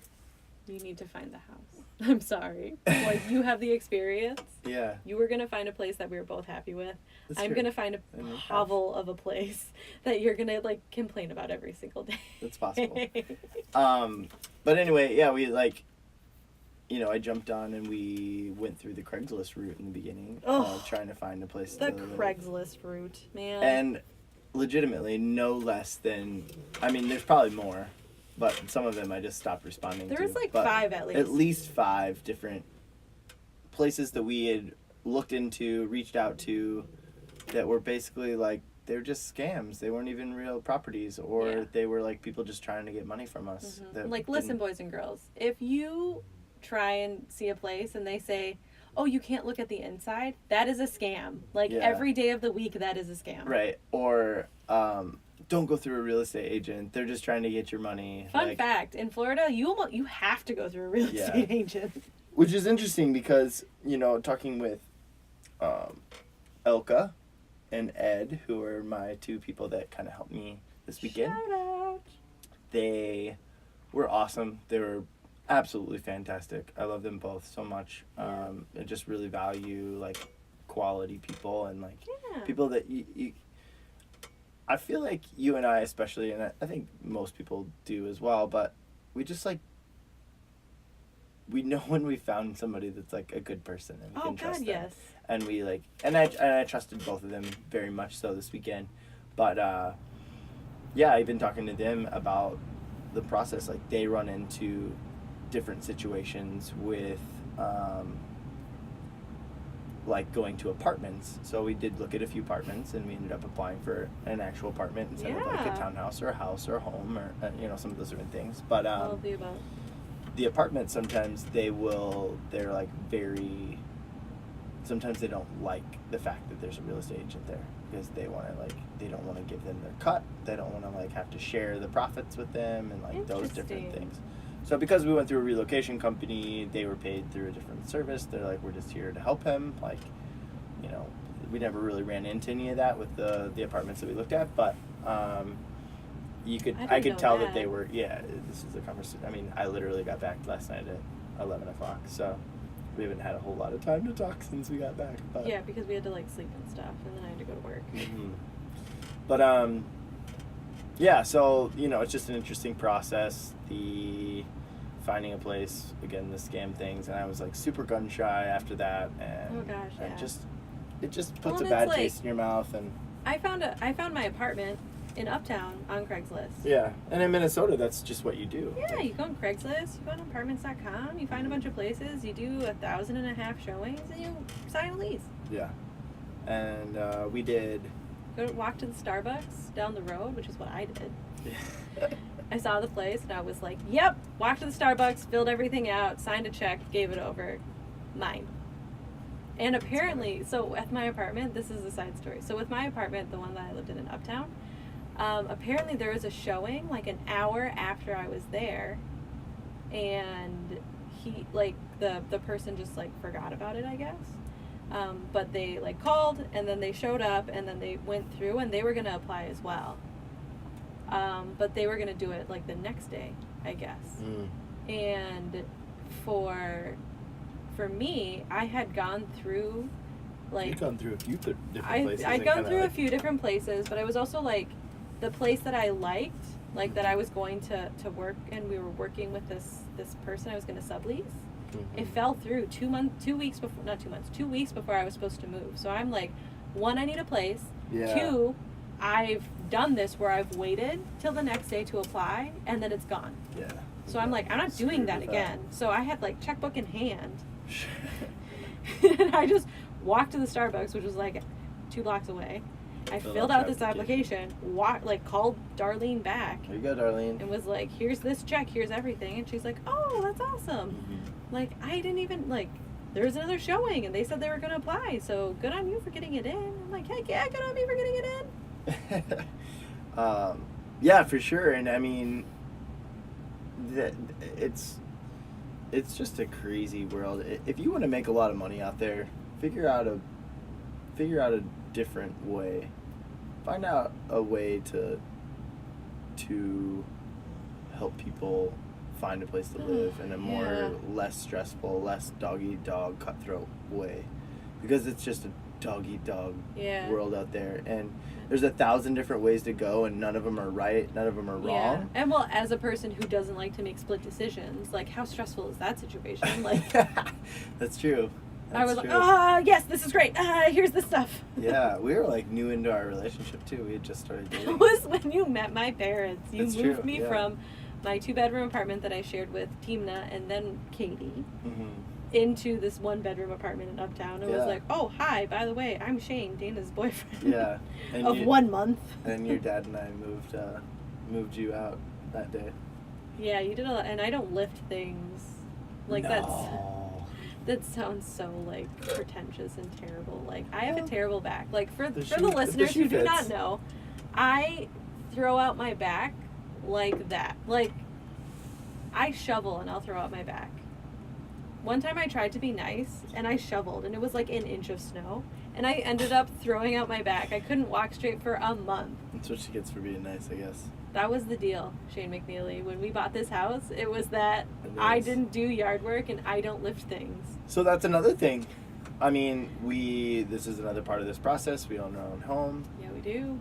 you need to find the house. I'm sorry. Like, you have the experience. Yeah. You were going to find a place that we were both happy with. That's I'm going to find a hovel of a place that you're going to, like, complain about every single day. That's possible. But anyway, yeah, we, like, you know, I jumped on and we went through the Craigslist route in the beginning, trying to find a place to live. The Craigslist route, man. And legitimately, no less than, I mean, there's probably more. But some of them I just stopped responding to. There was like 5 at least. At least 5 different places that we had looked into, reached out to, that were basically like, they were just scams. They weren't even real properties, or they were like people just trying to get money from us. Like, listen, boys and girls, if you try and see a place and they say, oh, you can't look at the inside, that is a scam. Like, every day of the week, that is a scam. Right. Or, don't go through a real estate agent. They're just trying to get your money. Fun fact, in Florida, you have to go through a real estate agent. Which is interesting because, you know, talking with Elka and Ed, who are my 2 people that kind of helped me this weekend. Shout they were awesome. They were absolutely fantastic. I love them both so much. I just really value like quality people and like people that you I feel like you and I especially, and I think most people do as well, but we just like, we know when we found somebody that's like a good person and we can trust them. Yes. And we like, and I trusted both of them very much so this weekend. But yeah, I've been talking to them about the process. Like they run into different situations with like going to apartments. So we did look at a few apartments and we ended up applying for an actual apartment instead of like a townhouse or a house or a home or you know, some of those different things. But all of the above. The apartments, sometimes they're like very, sometimes they don't like the fact that there's a real estate agent there because they want to like, they don't want to give them their cut. They don't want to like have to share the profits with them and like those different things. So because we went through a relocation company, they were paid through a different service. They're like, we're just here to help him. Like, you know, we never really ran into any of that with the apartments that we looked at, but I could tell that they were, this is a conversation. I mean, I literally got back last night at 11 o'clock, so we haven't had a whole lot of time to talk since we got back. But yeah, because we had to like sleep and stuff, and then I had to go to work. Mm-hmm. But yeah, so you know, it's just an interesting process. The finding a place, again, the scam things, and I was like super gun shy after that, and it just puts a bad taste in your mouth. And I found my apartment in Uptown on Craigslist. Yeah, and in Minnesota, that's just what you do. Yeah, you go on Craigslist, you go on apartments.com, you find a bunch of places, you do 1,500 showings, and you sign a lease. Yeah, and we did. Walk to the Starbucks down the road, which is what I did. I saw the place and I was like, yep, walked to the Starbucks, filled everything out, signed a check, gave it over. Mine. And apparently, so at my apartment, this is a side story. So with my apartment, the one that I lived in Uptown, apparently there was a showing like an hour after I was there, and he, like, the person just like forgot about it, I guess. But they like called and then they showed up and then they went through and they were going to apply as well. But they were going to do it like the next day, I guess. And for me, I had gone through like... You've gone through a few different places. I'd gone through a few different places, but I was also like, the place that I liked, like that I was going to work, and we were working with this person I was going to sublease. It fell through 2 weeks before I was supposed to move. So I'm like, 1, I need a place. Yeah. 2, I've done this where I've waited till the next day to apply and then it's gone. Yeah. So I'm like, I'm not doing that again. So I had like checkbook in hand. And I just walked to the Starbucks, which was like 2 blocks away. I filled out this application, called Darlene back. There you go, Darlene. And was like, here's this check, here's everything. And she's like, oh, that's awesome. Like, I didn't even, like, there was another showing, and they said they were going to apply, so good on you for getting it in. I'm like, heck yeah, good on me for getting it in. Yeah, for sure. And, I mean, it's just a crazy world. If you want to make a lot of money out there, figure out a different way. Find out a way to help people find a place to live in a more less stressful, less dog-eat-dog cutthroat way, because it's just a dog-eat-dog world out there, and there's 1,000 different ways to go, and none of them are right, none of them are wrong. And well, as a person who doesn't like to make split decisions, like, how stressful is that situation? Like, that's true. I was like, yes, this is great. Here's the stuff. Yeah, we were like new into our relationship too. We had just started dating. It was when you met my parents. You moved me from my 2-bedroom apartment that I shared with Timna and then Katie into this 1-bedroom apartment in Uptown. It was like, oh, hi, by the way, I'm Shane, Dana's boyfriend. Yeah. And of 1 month. And your dad and I moved you out that day. Yeah, you did a lot. And I don't lift things. Like, that sounds so, like, pretentious and terrible. Like, I have a terrible back. Like, for the listeners who do not know, I throw out my back like that. Like, I shovel and I'll throw out my back. One time I tried to be nice and I shoveled and it was like an inch of snow And I ended up throwing out my back. I couldn't walk straight for a month. That's what she gets for being nice, I guess. That was the deal, Shane McNeeley. When we bought this house, it was that I didn't do yard work and I don't lift things. So that's another thing. I mean, this is another part of this process. We own our own home. Yeah, we do.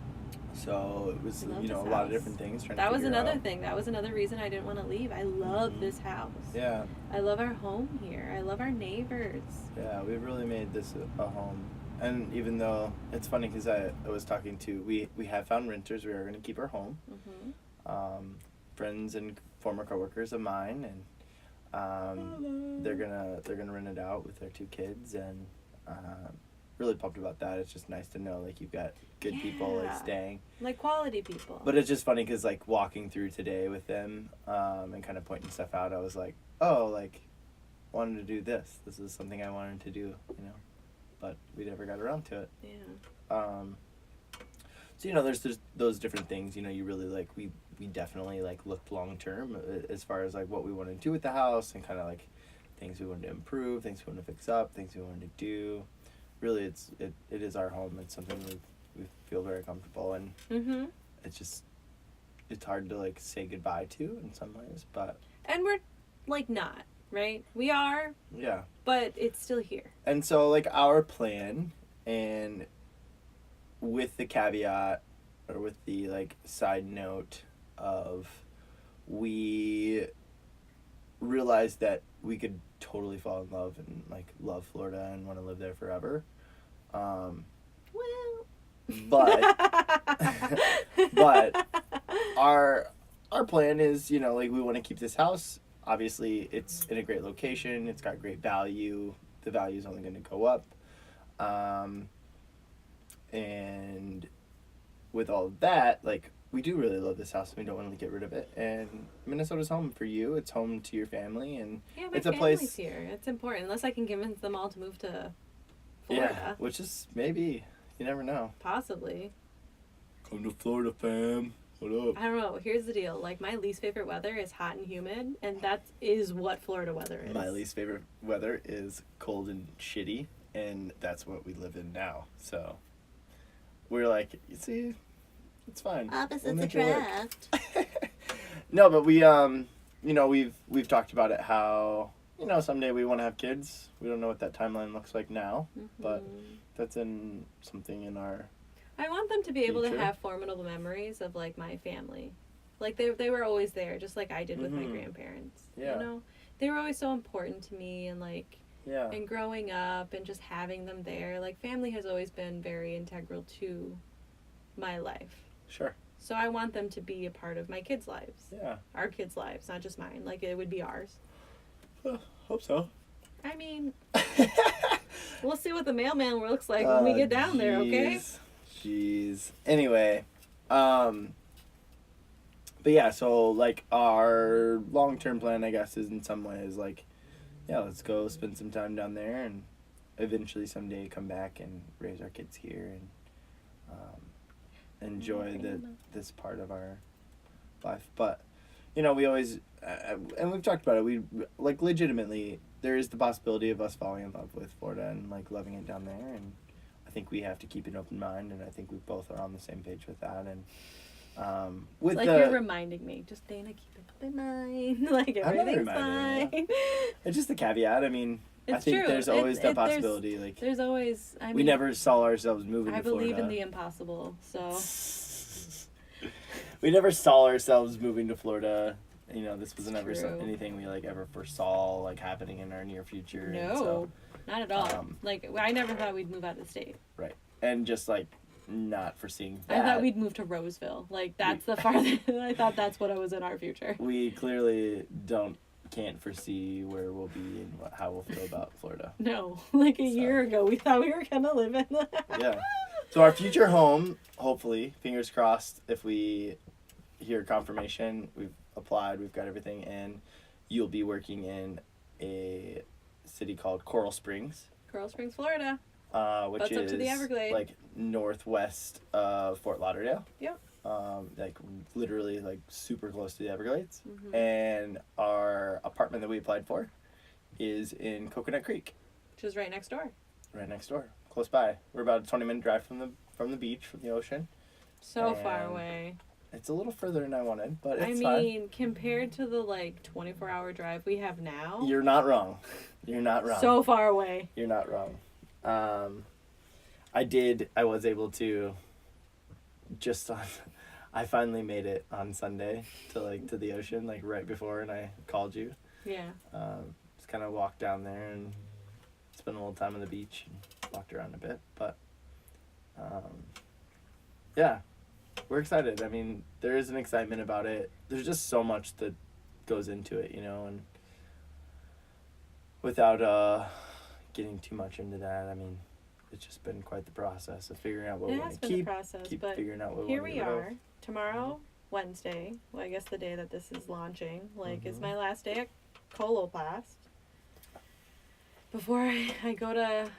So it was, We love a this lot of house. different things. That was another thing. That was another reason I didn't want to leave. I love this house. Yeah. I love our home here. I love our neighbors. Yeah, we've really made this a home. And even though, it's funny because I was talking to, we have found renters. We are going to keep our home. Mm-hmm. Friends and former coworkers of mine, and they're gonna rent it out with their 2 kids, and really pumped about that. It's just nice to know like you've got good people like staying, like quality people. But it's just funny because like walking through today with them and kind of pointing stuff out, I was like, oh, like wanted to do this. This is something I wanted to do, but we never got around to it. Yeah. So there's those different things. You really like we definitely like looked long term as far as like what we wanted to do with the house and kind of like things we wanted to improve, things we wanted to fix up, things we wanted to do. Really, it is our home. It's something we feel very comfortable in. Mm-hmm. It's hard to like say goodbye to in some ways, but and we're like not right. We are. Yeah. But it's still here. And so like our plan, and with the caveat or with the like side note of we realized that we could totally fall in love and like love Florida and want to live there forever. Well, but our plan is, like we want to keep this house. Obviously, it's in a great location. It's got great value. The value is only going to go up. And with all of that, like, we do really love this house and we don't want to get rid of it. And Minnesota's home for you. It's home to your family, and yeah, my it's a family's place here. It's important, unless I can convince them all to move to Florida. Yeah, which is maybe, you never know. Possibly. Come to Florida, fam. What up? I don't know. Here's the deal. Like, my least favorite weather is hot and humid, and that is what Florida weather is. My least favorite weather is cold and shitty, and that's what we live in now. So we're like, you see, it's fine. Opposites attract. No, but we we've talked about it how someday we want to have kids. We don't know what that timeline looks like now, but that's something in our I want them to be able future. to have formidable memories of like my family. Like they were always there, just like I did with my grandparents. Yeah. They were always so important to me, and like Yeah. and growing up and just having them there. Like, family has always been very integral to my life. Sure. So I want them to be a part of my kids' lives. Yeah. Our kids' lives, not just mine. Like, it would be ours. Hope so. I mean, we'll see what the mailman looks like when we get down there, okay? Jeez. Anyway, but yeah, so like our long-term plan, I guess, is in some ways like, yeah, let's go spend some time down there and eventually someday come back and raise our kids here and enjoy this part of our life. But we always and we've talked about it, we like legitimately there is the possibility of us falling in love with Florida and like loving it down there, and I think we have to keep an open mind, and I think we both are on the same page with that. And with it's like you're reminding me, just Dana, keep an open mind. Like, everything's fine. It's just the caveat. I mean, it's I think true. there's always that possibility. There's always. I mean, we never saw ourselves moving to Florida. I believe in the impossible. So we never saw ourselves moving to Florida. This was never anything we like ever foresaw like happening in our near future. No, not at all. Like, I never thought we'd move out of the state. Right, and just like not foreseeing that. I thought we'd move to Roseville. Like, that's the farthest. I thought that's what was in our future. We clearly can't foresee where we'll be and how we'll feel about Florida. No, like a year ago, we thought we were gonna live in. Yeah. So our future home, hopefully, fingers crossed, if we hear confirmation, we've applied, we've got everything, and you'll be working in a city called Coral Springs. Coral Springs, Florida. Which is up to the Everglades. Like northwest of Fort Lauderdale. Yep. Like literally like super close to the Everglades. Mm-hmm. And our apartment that we applied for is in Coconut Creek. Which is right next door. Right next door. close by. We're about a 20-minute drive from the beach, from the ocean. So far away. It's a little further than I wanted, but it's I mean, compared to the 24-hour drive we have now. You're not wrong. You're not wrong. So far away. You're not wrong. I was able to I finally made it on Sunday to the ocean, right before, and I called you. Yeah. Just kind of walked down there and spent a little time on the beach and walked around a bit, but yeah, we're excited. I mean, there is an excitement about it. There's just so much that goes into it, and without getting too much into that, I mean, it's just been quite the process of figuring out what we want to keep. Keep figuring out what we here want we to are. Tomorrow, Wednesday, well, I guess the day that this is launching, is my last day at Coloplast. Before I go to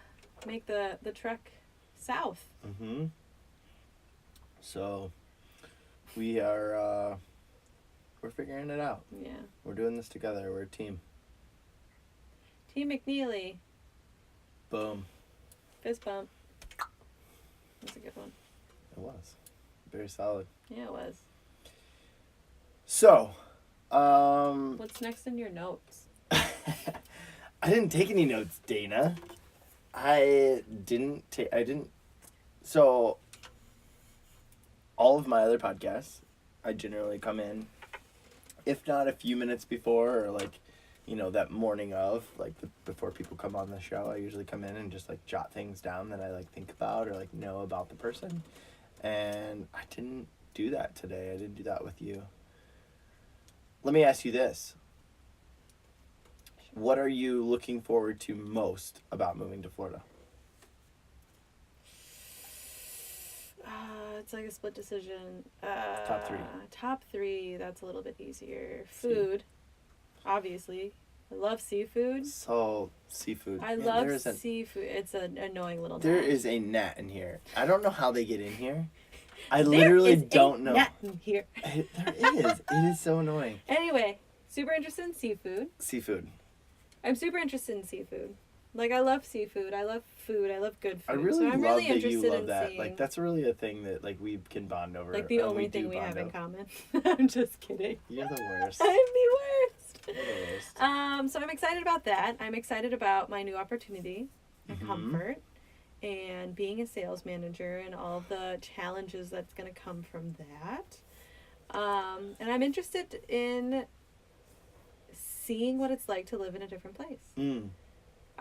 make the trek south. Mm-hmm. So, we're figuring it out. Yeah. We're doing this together. We're a team. Team McNeeley. Boom. Fist bump. That's a good one. It was. Very solid. Yeah, it was. So, what's next in your notes? I didn't take any notes, Dana. So, all of my other podcasts, I generally come in, if not a few minutes before, or that morning of, before people come on the show, I usually come in and just jot things down that I think about or know about the person. And I didn't do that today. I didn't do that with you. Let me ask you this. What are you looking forward to most about moving to Florida? It's a split decision. Top three. Top three, that's a little bit easier. Food, obviously. I love seafood. So, seafood. I love seafood. It's an annoying little There gnat. is a gnat in here. I don't know how they get in here. I literally don't know. There is a gnat in here. There is. It is so annoying. Anyway, super interested in seafood. Seafood. I'm super interested in seafood. I love seafood. I love food. I love good food. I really so I'm love really that interested you love in that. seeing, that's really a thing that we can bond over. the only thing we have in common. I'm just kidding. You're the worst. I'm the worst. You're the worst. So I'm excited about that. I'm excited about my new opportunity, my comfort, and being a sales manager and all the challenges that's going to come from that. And I'm interested in seeing what it's like to live in a different place.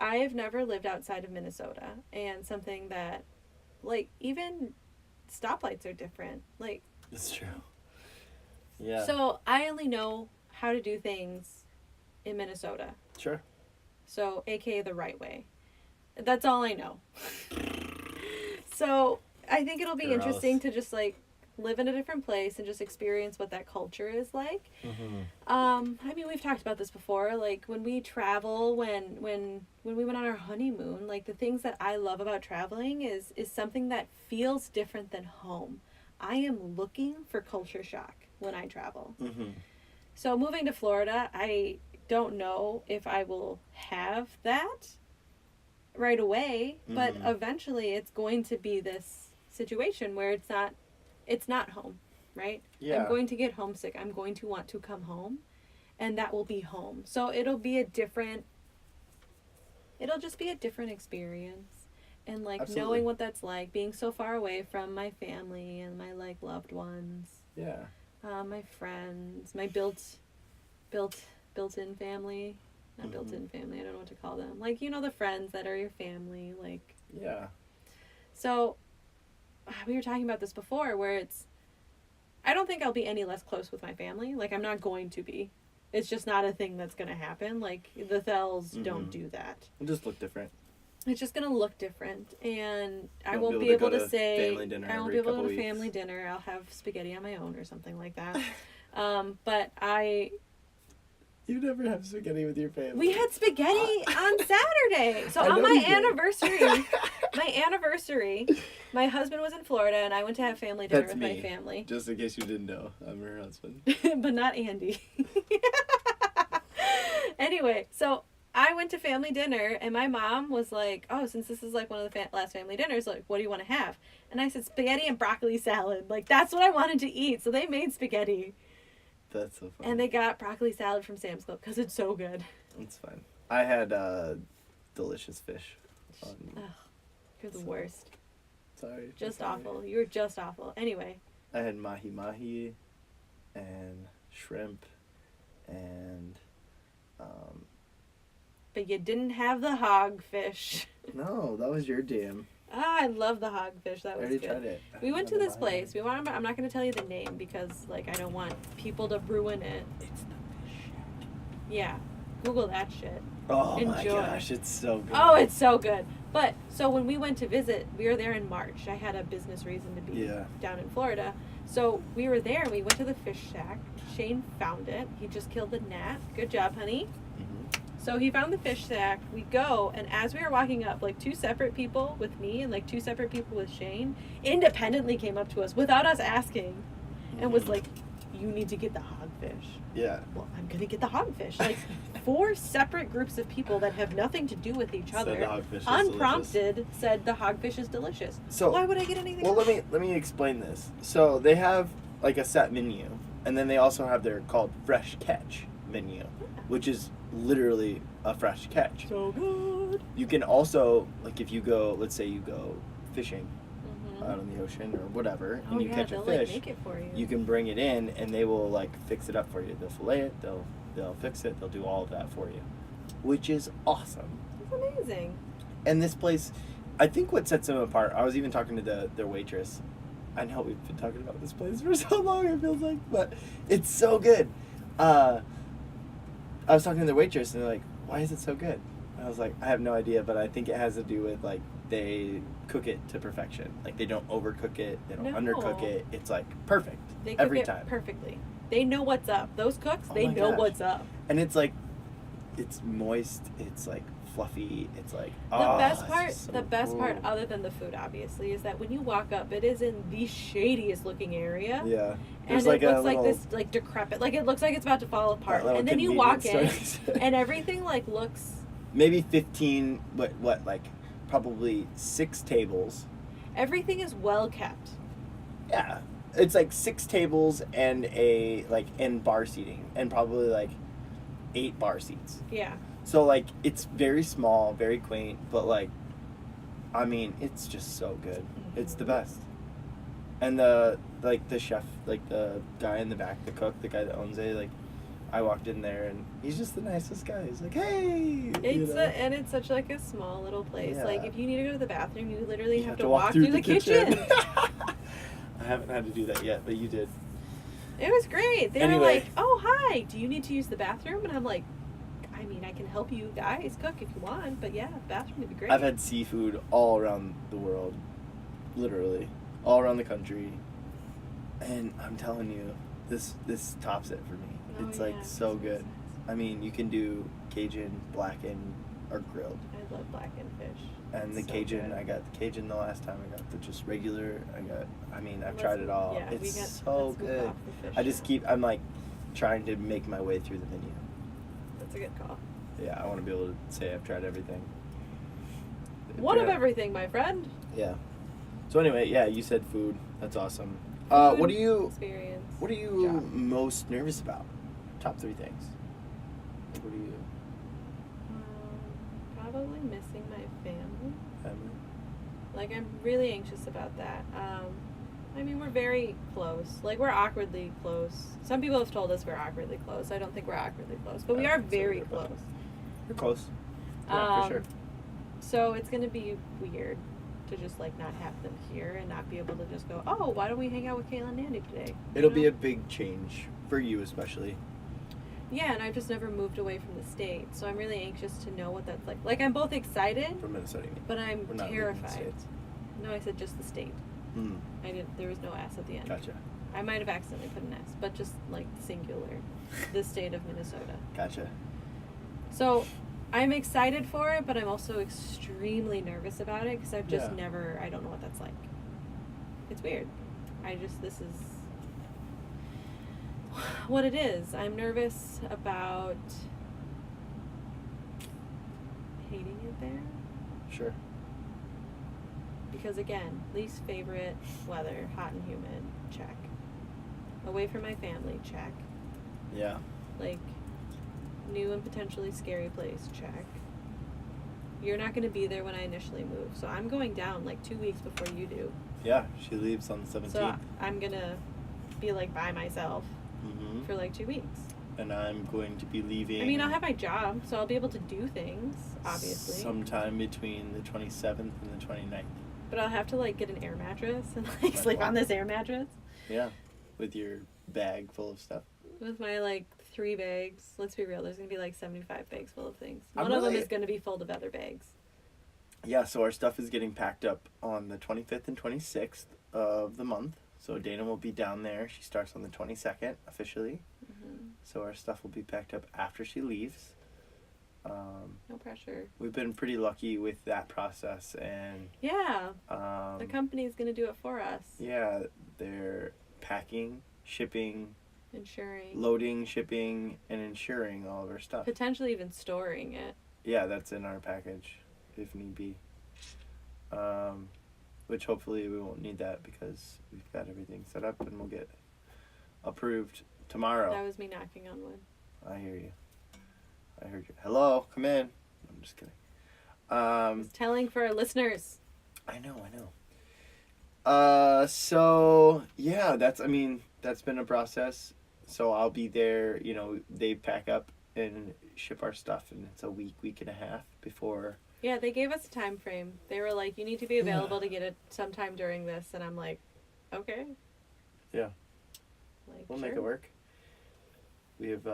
I have never lived outside of Minnesota, and something that, even stoplights are different. That's true. Yeah. So I only know how to do things in Minnesota. Sure. So, aka the right way. That's all I know. So, I think it'll be interesting to just live in a different place and just experience what that culture is like. I mean, we've talked about this before. When we travel, when we went on our honeymoon, the things that I love about traveling is something that feels different than home. I am looking for culture shock when I travel. So moving to Florida, I don't know if I will have that right away, but eventually it's going to be this situation where it's not home, right? Yeah. I'm going to get homesick. I'm going to want to come home, and that will be home. So it'll just be a different experience. And Absolutely. Knowing what that's like, being so far away from my family and my loved ones. Yeah. My friends, my built-in family. Not built-in family, I don't know what to call them. The friends that are your family, Yeah. So, we were talking about this before, where I don't think I'll be any less close with my family. I'm not going to be. It's just not a thing that's going to happen. The Thells don't do that. It'll just look different. It's just going to look different. And I won't won't be able to say, family dinner I won't be able to go to family dinner. I'll have spaghetti on my own or something like that. But You never have spaghetti with your family. We had spaghetti on Saturday. So on my anniversary, my husband was in Florida and I went to have family dinner with my family. Just in case you didn't know, I'm her husband. But not Andy. Anyway, so I went to family dinner, and my mom was like, oh, since this is like one of the last family dinners, like, what do you want to have? And I said, spaghetti and broccoli salad. Like, that's what I wanted to eat. So they made spaghetti. That's so funny. And they got broccoli salad from Sam's Club because it's so good. It's fine. I had delicious fish. Ugh, you're the worst. Sorry. Just awful. You were just awful. Anyway. I had mahi-mahi and shrimp and... But you didn't have the hogfish. No, that was your jam. I love the hogfish. That was I already good. tried it. We went to this place. I'm not going to tell you the name because, like, I don't want people to ruin it. It's the fish shack. Yeah. Google that shit. Oh Enjoy. my gosh, it's so good. Oh, it's so good. But, so when we went to visit, we were there in March. I had a business reason to be down in Florida. So we were there and we went to the fish shack. Shane found it. He just killed the gnat. Good job, honey. So he found the fish shack. We go, and as we were walking up, like 2 separate people with me and like 2 separate people with Shane independently came up to us without us asking and was like, you need to get the hogfish. Yeah. Well, I'm going to get the hogfish. Like 4 separate groups of people that have nothing to do with each other, unprompted, said the hogfish is delicious. So why would I get anything else? Well, let me explain this. So they have like a set menu, and then they also have their called fresh catch menu, which is literally a fresh catch. So good. You can also, like, if you go, let's say you go fishing out in the ocean or whatever, and you catch a fish, like, make it for you. You can bring it in and they will like fix it up for you. They'll fillet it, they'll fix it, they'll do all of that for you, which is awesome. It's amazing. And this place, I think what sets them apart, I was even talking to their waitress. I know we've been talking about this place for so long, it feels like, but it's so good. I was talking to the waitress and they're like, why is it so good? And I was like, I have no idea, but I think it has to do with like they cook it to perfection. Like they don't overcook it, they don't undercook it. It's like perfect they cook every it time. Perfectly. They know what's up. Those cooks, they know what's up. And it's like, it's moist, it's like fluffy, it's like the best part other than the food obviously is that when you walk up, it is in the shadiest looking area. Yeah. And it looks like this like decrepit, like it looks like it's about to fall apart. And then you walk in and everything like looks maybe 15 what like probably 6 tables. Everything is well kept. Yeah. It's like 6 tables and and bar seating and probably like 8 bar seats. Yeah. So like it's very small, very quaint, but like I mean, it's just so good. It's the best. And the chef, like the guy in the back, the cook, the guy that owns it, like I walked in there and he's just the nicest guy. He's like, "Hey." And it's such like a small little place. Yeah. Like if you need to go to the bathroom, you literally have to walk through the kitchen. I haven't had to do that yet, but you did. It was great. They were like, "Oh, hi. Do you need to use the bathroom?" And I'm like, I mean, I can help you guys cook if you want, but yeah, the bathroom would be great. I've had seafood all around the world, literally, all around the country, and I'm telling you, this tops it for me. It's so good. I mean, you can do Cajun, blackened, or grilled. I love blackened fish. And the Cajun, I got the Cajun the last time. I got the just regular. I've tried it all. Yeah, it's so good. I'm like trying to make my way through the menu. That's a good call. Yeah, I want to be able to say I've tried everything. One of everything, my friend. Yeah. So anyway, yeah, you said food. That's awesome. Food, what are you experience, What are you most nervous about? Top 3 things. What are you? Probably missing my family. Like I'm really anxious about that. I mean, we're very close. Like we're awkwardly close. Some people have told us we're awkwardly close. I don't think we're awkwardly close, but we are very close. You're close. Yeah, for sure. So it's gonna be weird to just like not have them here and not be able to just go, oh, why don't we hang out with Kayla and Andy today? It'll be a big change for you especially. Yeah, and I've just never moved away from the state, so I'm really anxious to know what that's like. Like I'm both excited, From Minnesota, you mean? but I'm We're not terrified. No, I said just the state. There was no S at the end. Gotcha. I might have accidentally put an S, but just like singular. The state of Minnesota. Gotcha. So I'm excited for it, but I'm also extremely nervous about it because I've just I don't know what that's like. It's weird. This is what it is. I'm nervous about there. Sure. Because again, least favorite weather, hot and humid, check. Away from my family, check. Yeah. Like, new and potentially scary place, check. You're not going to be there when I initially move, so I'm going down like 2 weeks before you do. Yeah, she leaves on the 17th. So I'm going to be like by myself for like 2 weeks. And I'm going to be leaving. I mean, I'll have my job, so I'll be able to do things, obviously. Sometime between the 27th and the 29th. But I'll have to like get an air mattress and like sleep on this air mattress. Yeah, with your bag full of stuff. With my like 3 bags. Let's be real, there's going to be like 75 bags full of things. One of them is going to be full of other bags. Yeah, so our stuff is getting packed up on the 25th and 26th of the month. So Dana will be down there. She starts on the 22nd officially. So our stuff will be packed up after she leaves. No pressure. We've been pretty lucky with that process, and yeah, the company is going to do it for us. Yeah, they're packing, shipping, insuring, loading, shipping, and insuring all of our stuff. Potentially even storing it. Yeah, that's in our package, if need be. Which hopefully we won't need that because we've got everything set up and we'll get approved tomorrow. That was me knocking on wood. I hear you. I heard you. Hello, come in. I'm just kidding. I was telling for our listeners. I know. So yeah, that's been a process. So I'll be there, they pack up and ship our stuff, and it's a week and a half before. Yeah, they gave us a time frame. They were like, you need to be available to get it sometime during this, and I'm like, okay. Yeah. Like, we'll sure. make it work. We have,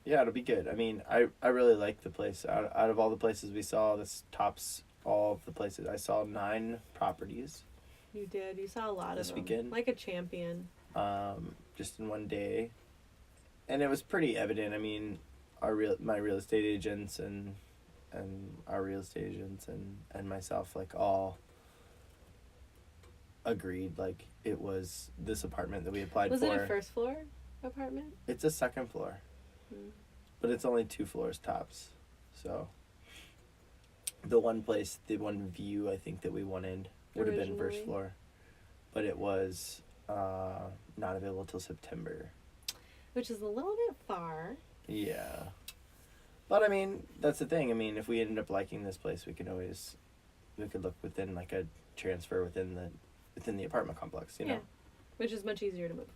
it'll be good. I mean, I really like the place. Out of all the places we saw, this tops all of the places. I saw 9 properties. You did. You saw a lot this of them. weekend. Like a champion. Just in one day. And it was pretty evident. I mean, my real estate agents and our real estate agents and myself, like, all agreed, like, it was this apartment that we applied for. Was it a first floor apartment? It's a second floor. But it's only 2 floors tops. So the one view I think that we wanted would have been first floor. But it was not available till September. Which is a little bit far. Yeah. But I mean, that's the thing. I mean, if we ended up liking this place, we could look within like a transfer within the apartment complex, Yeah. Which is much easier to move.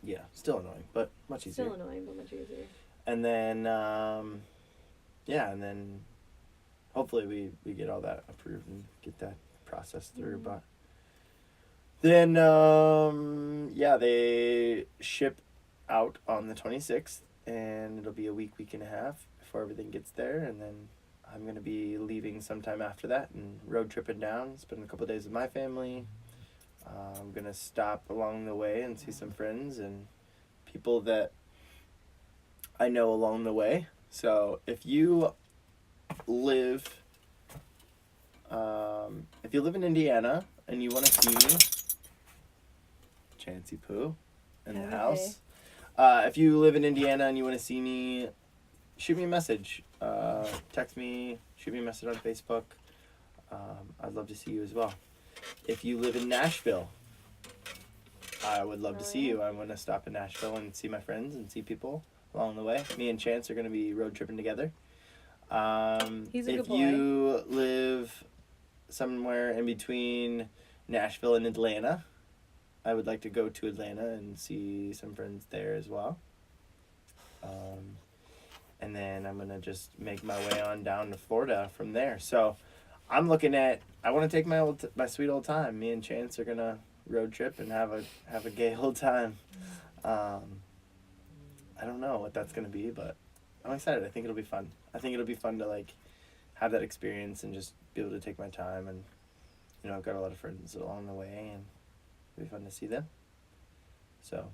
Yeah, still annoying, but much easier. Still annoying, but much easier. And then and then hopefully we get all that approved and get that processed through, but then they ship out on the 26th, and it'll be a week and a half before everything gets there, and then I'm going to be leaving sometime after that and road tripping down, spend a couple of days with my family. I'm going to stop along the way and see some friends and people that I know along the way. So if you live in Indiana and you want to see me, Chancy Poo in the house. If you live in Indiana and you want to see me, shoot me a message. Text me, shoot me a message on Facebook. I'd love to see you as well. If you live in Nashville, I would love to see you. I'm going to stop in Nashville and see my friends and see people along the way. Me and Chance are going to be road tripping together. He's a good boy. If you live somewhere in between Nashville and Atlanta, I would like to go to Atlanta and see some friends there as well. And then I'm going to just make my way on down to Florida from there. So I'm looking at, I want to take my sweet old time. Me and Chance are going to road trip and have a gay old time. I don't know what that's going to be, but I'm excited. I think it'll be fun. I think it'll be fun to like have that experience and just be able to take my time. And, I've got a lot of friends along the way, and it'll be fun to see them. So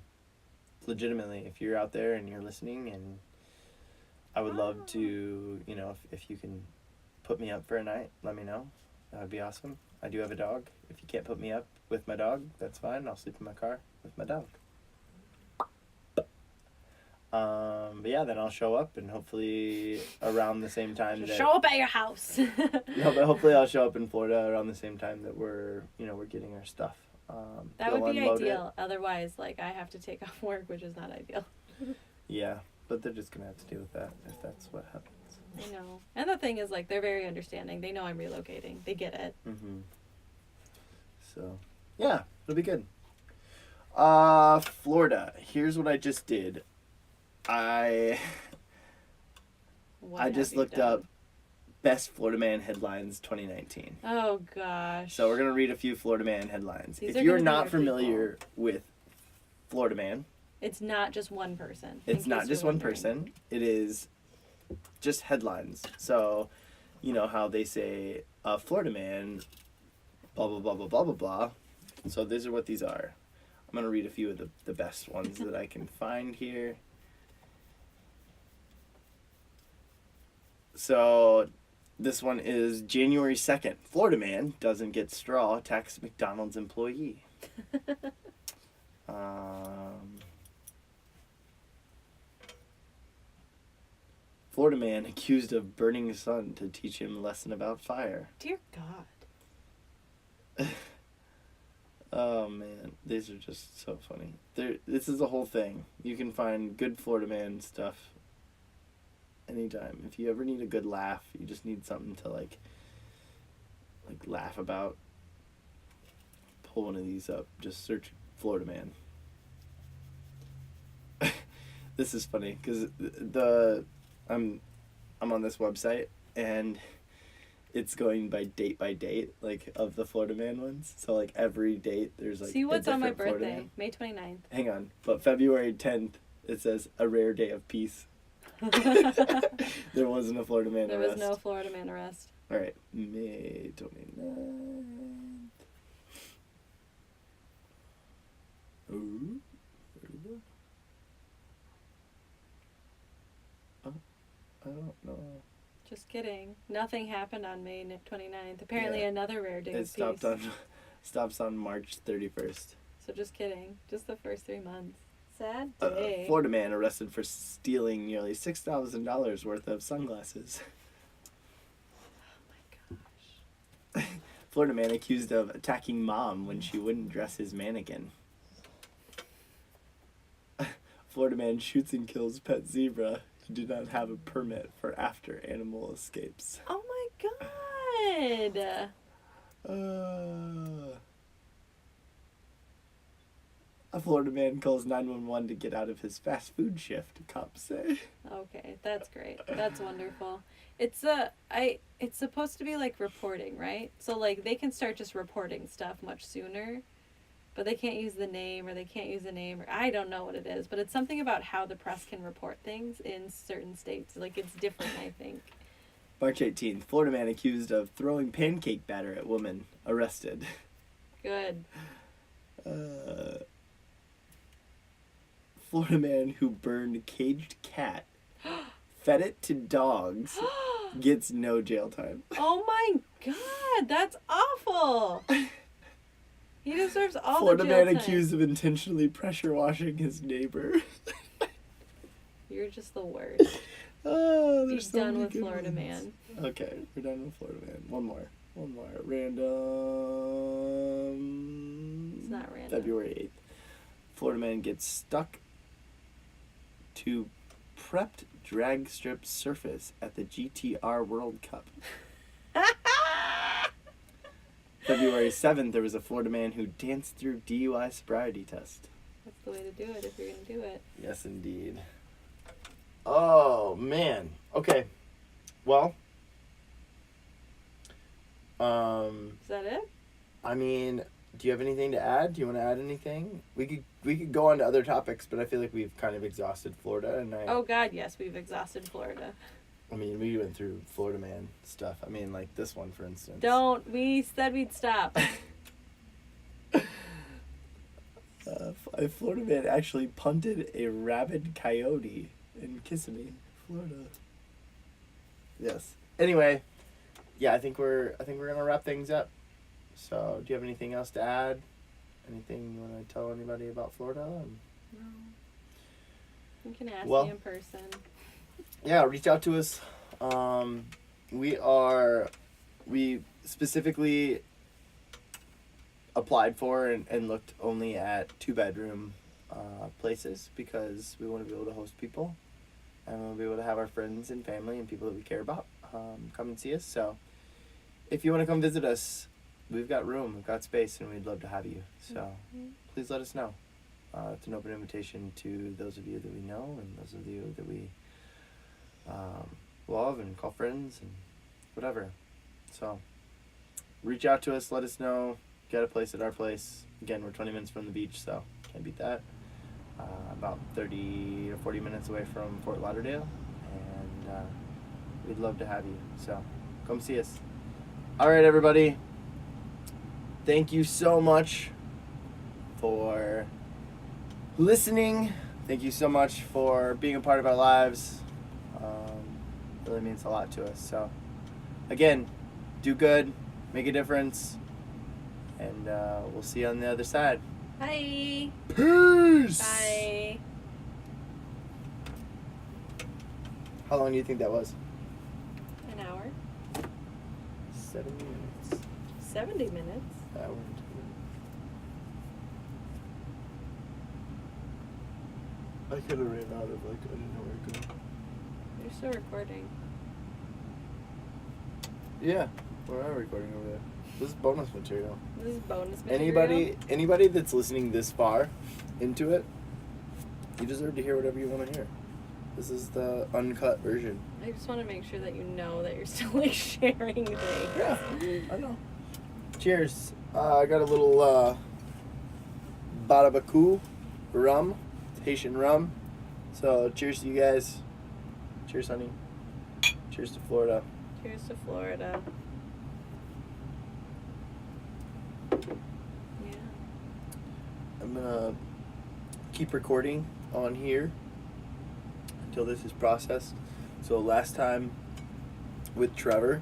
legitimately, if you're out there and you're listening, and I would love to, if you can put me up for a night, let me know. That would be awesome. I do have a dog. If you can't put me up with my dog, that's fine. I'll sleep in my car with my dog. But yeah, then I'll show up and hopefully around the same time that... Show up at your house. No, but hopefully I'll show up in Florida around the same time that we're getting our stuff. That would be ideal. Otherwise, like, I have to take off work, which is not ideal. Yeah, but they're just going to have to deal with that if that's what happens. I know. And the thing is, like, they're very understanding. They know I'm relocating. They get it. Mm-hmm. So, yeah, it'll be good. Florida. Here's what I just did. I just looked up Best Florida Man Headlines 2019. Oh, gosh. So we're going to read a few Florida Man headlines. These if you're not familiar with Florida Man... It's not just one person. It's not just one person. It is just headlines. So, you know how they say, Florida Man, blah, blah, blah, blah, blah, blah, blah. So these are what these are. I'm going to read a few of the best ones that I can find here. So... This one is January 2nd. Florida man doesn't get straw, attacks McDonald's employee. Florida man accused of burning his son to teach him a lesson about fire. Dear God. Oh, man. These are just so funny. This is the whole thing. You can find good Florida man stuff anytime. If you ever need a good laugh, you just need something to like laugh about, pull one of these up. Just search Florida man. This is funny because I'm on this website and it's going by date like of the Florida man ones. So like every date there's like see what's on my birthday, May 29th. Hang on, but February 10th it says a rare day of peace. There wasn't a Florida man arrest. There was no Florida man arrest. All right, May 29th. Ooh. Oh, I don't know. Just kidding. Nothing happened on May 29th. Apparently another rare day of peace. It stops on March 31st. So just kidding. Just the first 3 months. Sad day. Florida man arrested for stealing nearly $6,000 worth of sunglasses. Oh my gosh. Florida man accused of attacking mom when she wouldn't dress his mannequin. Florida man shoots and kills pet zebra who did not have a permit for after animal escapes. Oh my God. A Florida man calls 911 to get out of his fast food shift, cops say. Okay, that's great. That's wonderful. It's supposed to be like reporting, right? So like they can start just reporting stuff much sooner, but they can't use the name or I don't know what it is, but it's something about how the press can report things in certain states. Like it's different, I think. March 18th, Florida man accused of throwing pancake batter at woman arrested. Good. Florida man who burned caged cat, fed it to dogs, gets no jail time. Oh my God, that's awful. He deserves all Florida the jail man time. accused of intentionally pressure washing his neighbor. You're just the worst. Oh, Be so done with good Florida ones. man. Okay, we're done with Florida man. One more. Random. It's not random. February 8th. Florida man gets stuck to prepped drag strip surface at the GTR World Cup. February 7th, there was a Florida man who danced through DUI sobriety test. That's the way to do it if you're going to do it. Yes, indeed. Oh, man. Okay. Well. Is that it? I mean, do you have anything to add? Do you want to add anything? We could go on to other topics, but I feel like we've kind of exhausted Florida, and Oh God, yes, we've exhausted Florida. I mean, we went through Florida man stuff. I mean, like this one, for instance. We said we'd stop. A Florida man actually punted a rabid coyote in Kissimmee, Florida. Yes. Anyway, yeah, I think we're gonna wrap things up. So, do you have anything else to add? Anything you want to tell anybody about Florida? No. You can ask Well, me in person. Yeah, reach out to us. We specifically applied for and looked only at 2-bedroom places because we want to be able to host people and we'll be able to have our friends and family and people that we care about come and see us. So if you want to come visit us, we've got room, we've got space, and we'd love to have you. So please let us know. It's an open invitation to those of you that we know and those of you that we love and call friends and whatever. So reach out to us, let us know, get a place at our place. Again, we're 20 minutes from the beach, so can't beat that. About 30 to 40 minutes away from Fort Lauderdale, and we'd love to have you. So come see us. All right, everybody. Thank you so much for listening. Thank you so much for being a part of our lives. It really means a lot to us. So again, do good, make a difference, and we'll see you on the other side. Bye. Peace. Bye. How long do you think that was? An hour. 70 minutes. 70 minutes. Hour and 2 minutes. I could have ran out of I didn't know where to go. You're still recording. Yeah, we're not recording over there. This is bonus material. This is bonus material. Anybody that's listening this far into it, you deserve to hear whatever you want to hear. This is the uncut version. I just want to make sure that you know that you're still like sharing things. Yeah, I know. Cheers. I got a little Barabaku rum, Haitian rum. So cheers to you guys. Cheers, honey. Cheers to Florida. Cheers to Florida. Yeah. I'm gonna keep recording on here until this is processed. So last time with Trevor,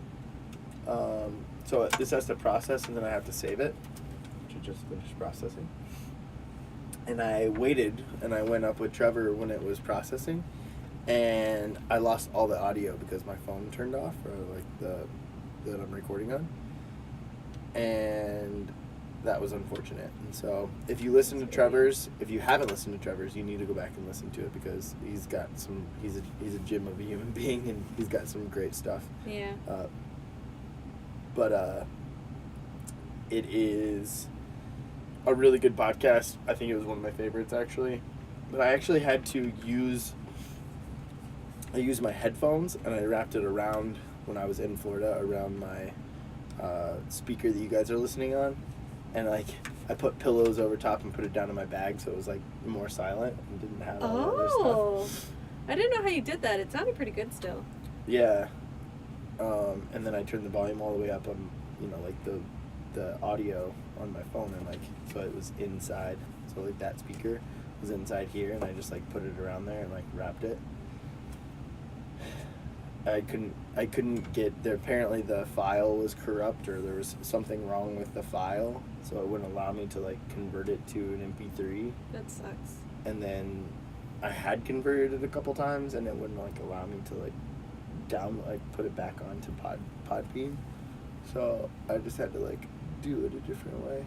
so this has to process and then I have to save it, which just finished processing. And I waited and I went up with Trevor when it was processing, and I lost all the audio because my phone turned off, or like that I'm recording on, and that was unfortunate. And so if you listen to Trevor's, if you haven't listened to Trevor's, you need to go back and listen to it because he's a gem of a human being and he's got some great stuff. Yeah. But it is a really good podcast. I think it was one of my favorites actually. But I actually had to use my headphones and I wrapped it around when I was in Florida around my speaker that you guys are listening on, and like I put pillows over top and put it down in my bag so it was like more silent and didn't have all that other stuff. I didn't know how you did that. It sounded pretty good still. Yeah. And then I turned the volume all the way up on, like the audio on my phone, and like so it was inside. So like that speaker was inside here, and I just like put it around there and like wrapped it. I couldn't get there. Apparently the file was corrupt, or there was something wrong with the file, so it wouldn't allow me to like convert it to an MP3. That sucks. And then I had converted it a couple times, and it wouldn't like allow me to like put it back onto Podbean. So I just had to like do it a different way.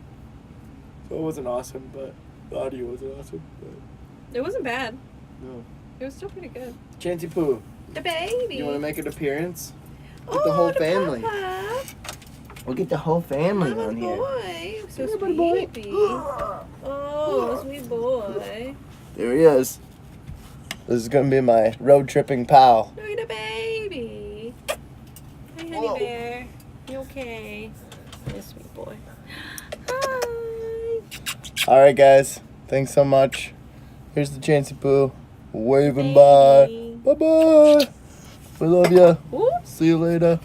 So it wasn't awesome, but the audio wasn't awesome. But It wasn't bad. no. It was still pretty good. Chancey Poo, The baby. you want to make an appeance? Get the whole family. Papa. We'll get the whole family Mama's on here. boy. So Here, sweet. buddy Baby. boy. Oh, sweet boy. There he is. This is gonna be my road tripping pal. Look at the baby. Hi, honey Whoa. bear. You okay? Yes, sweet boy. Hi. All right, guys. Thanks so much. Here's the Chancey Poo waving Baby. bye. Bye bye. We love ya. Ooh. See you later.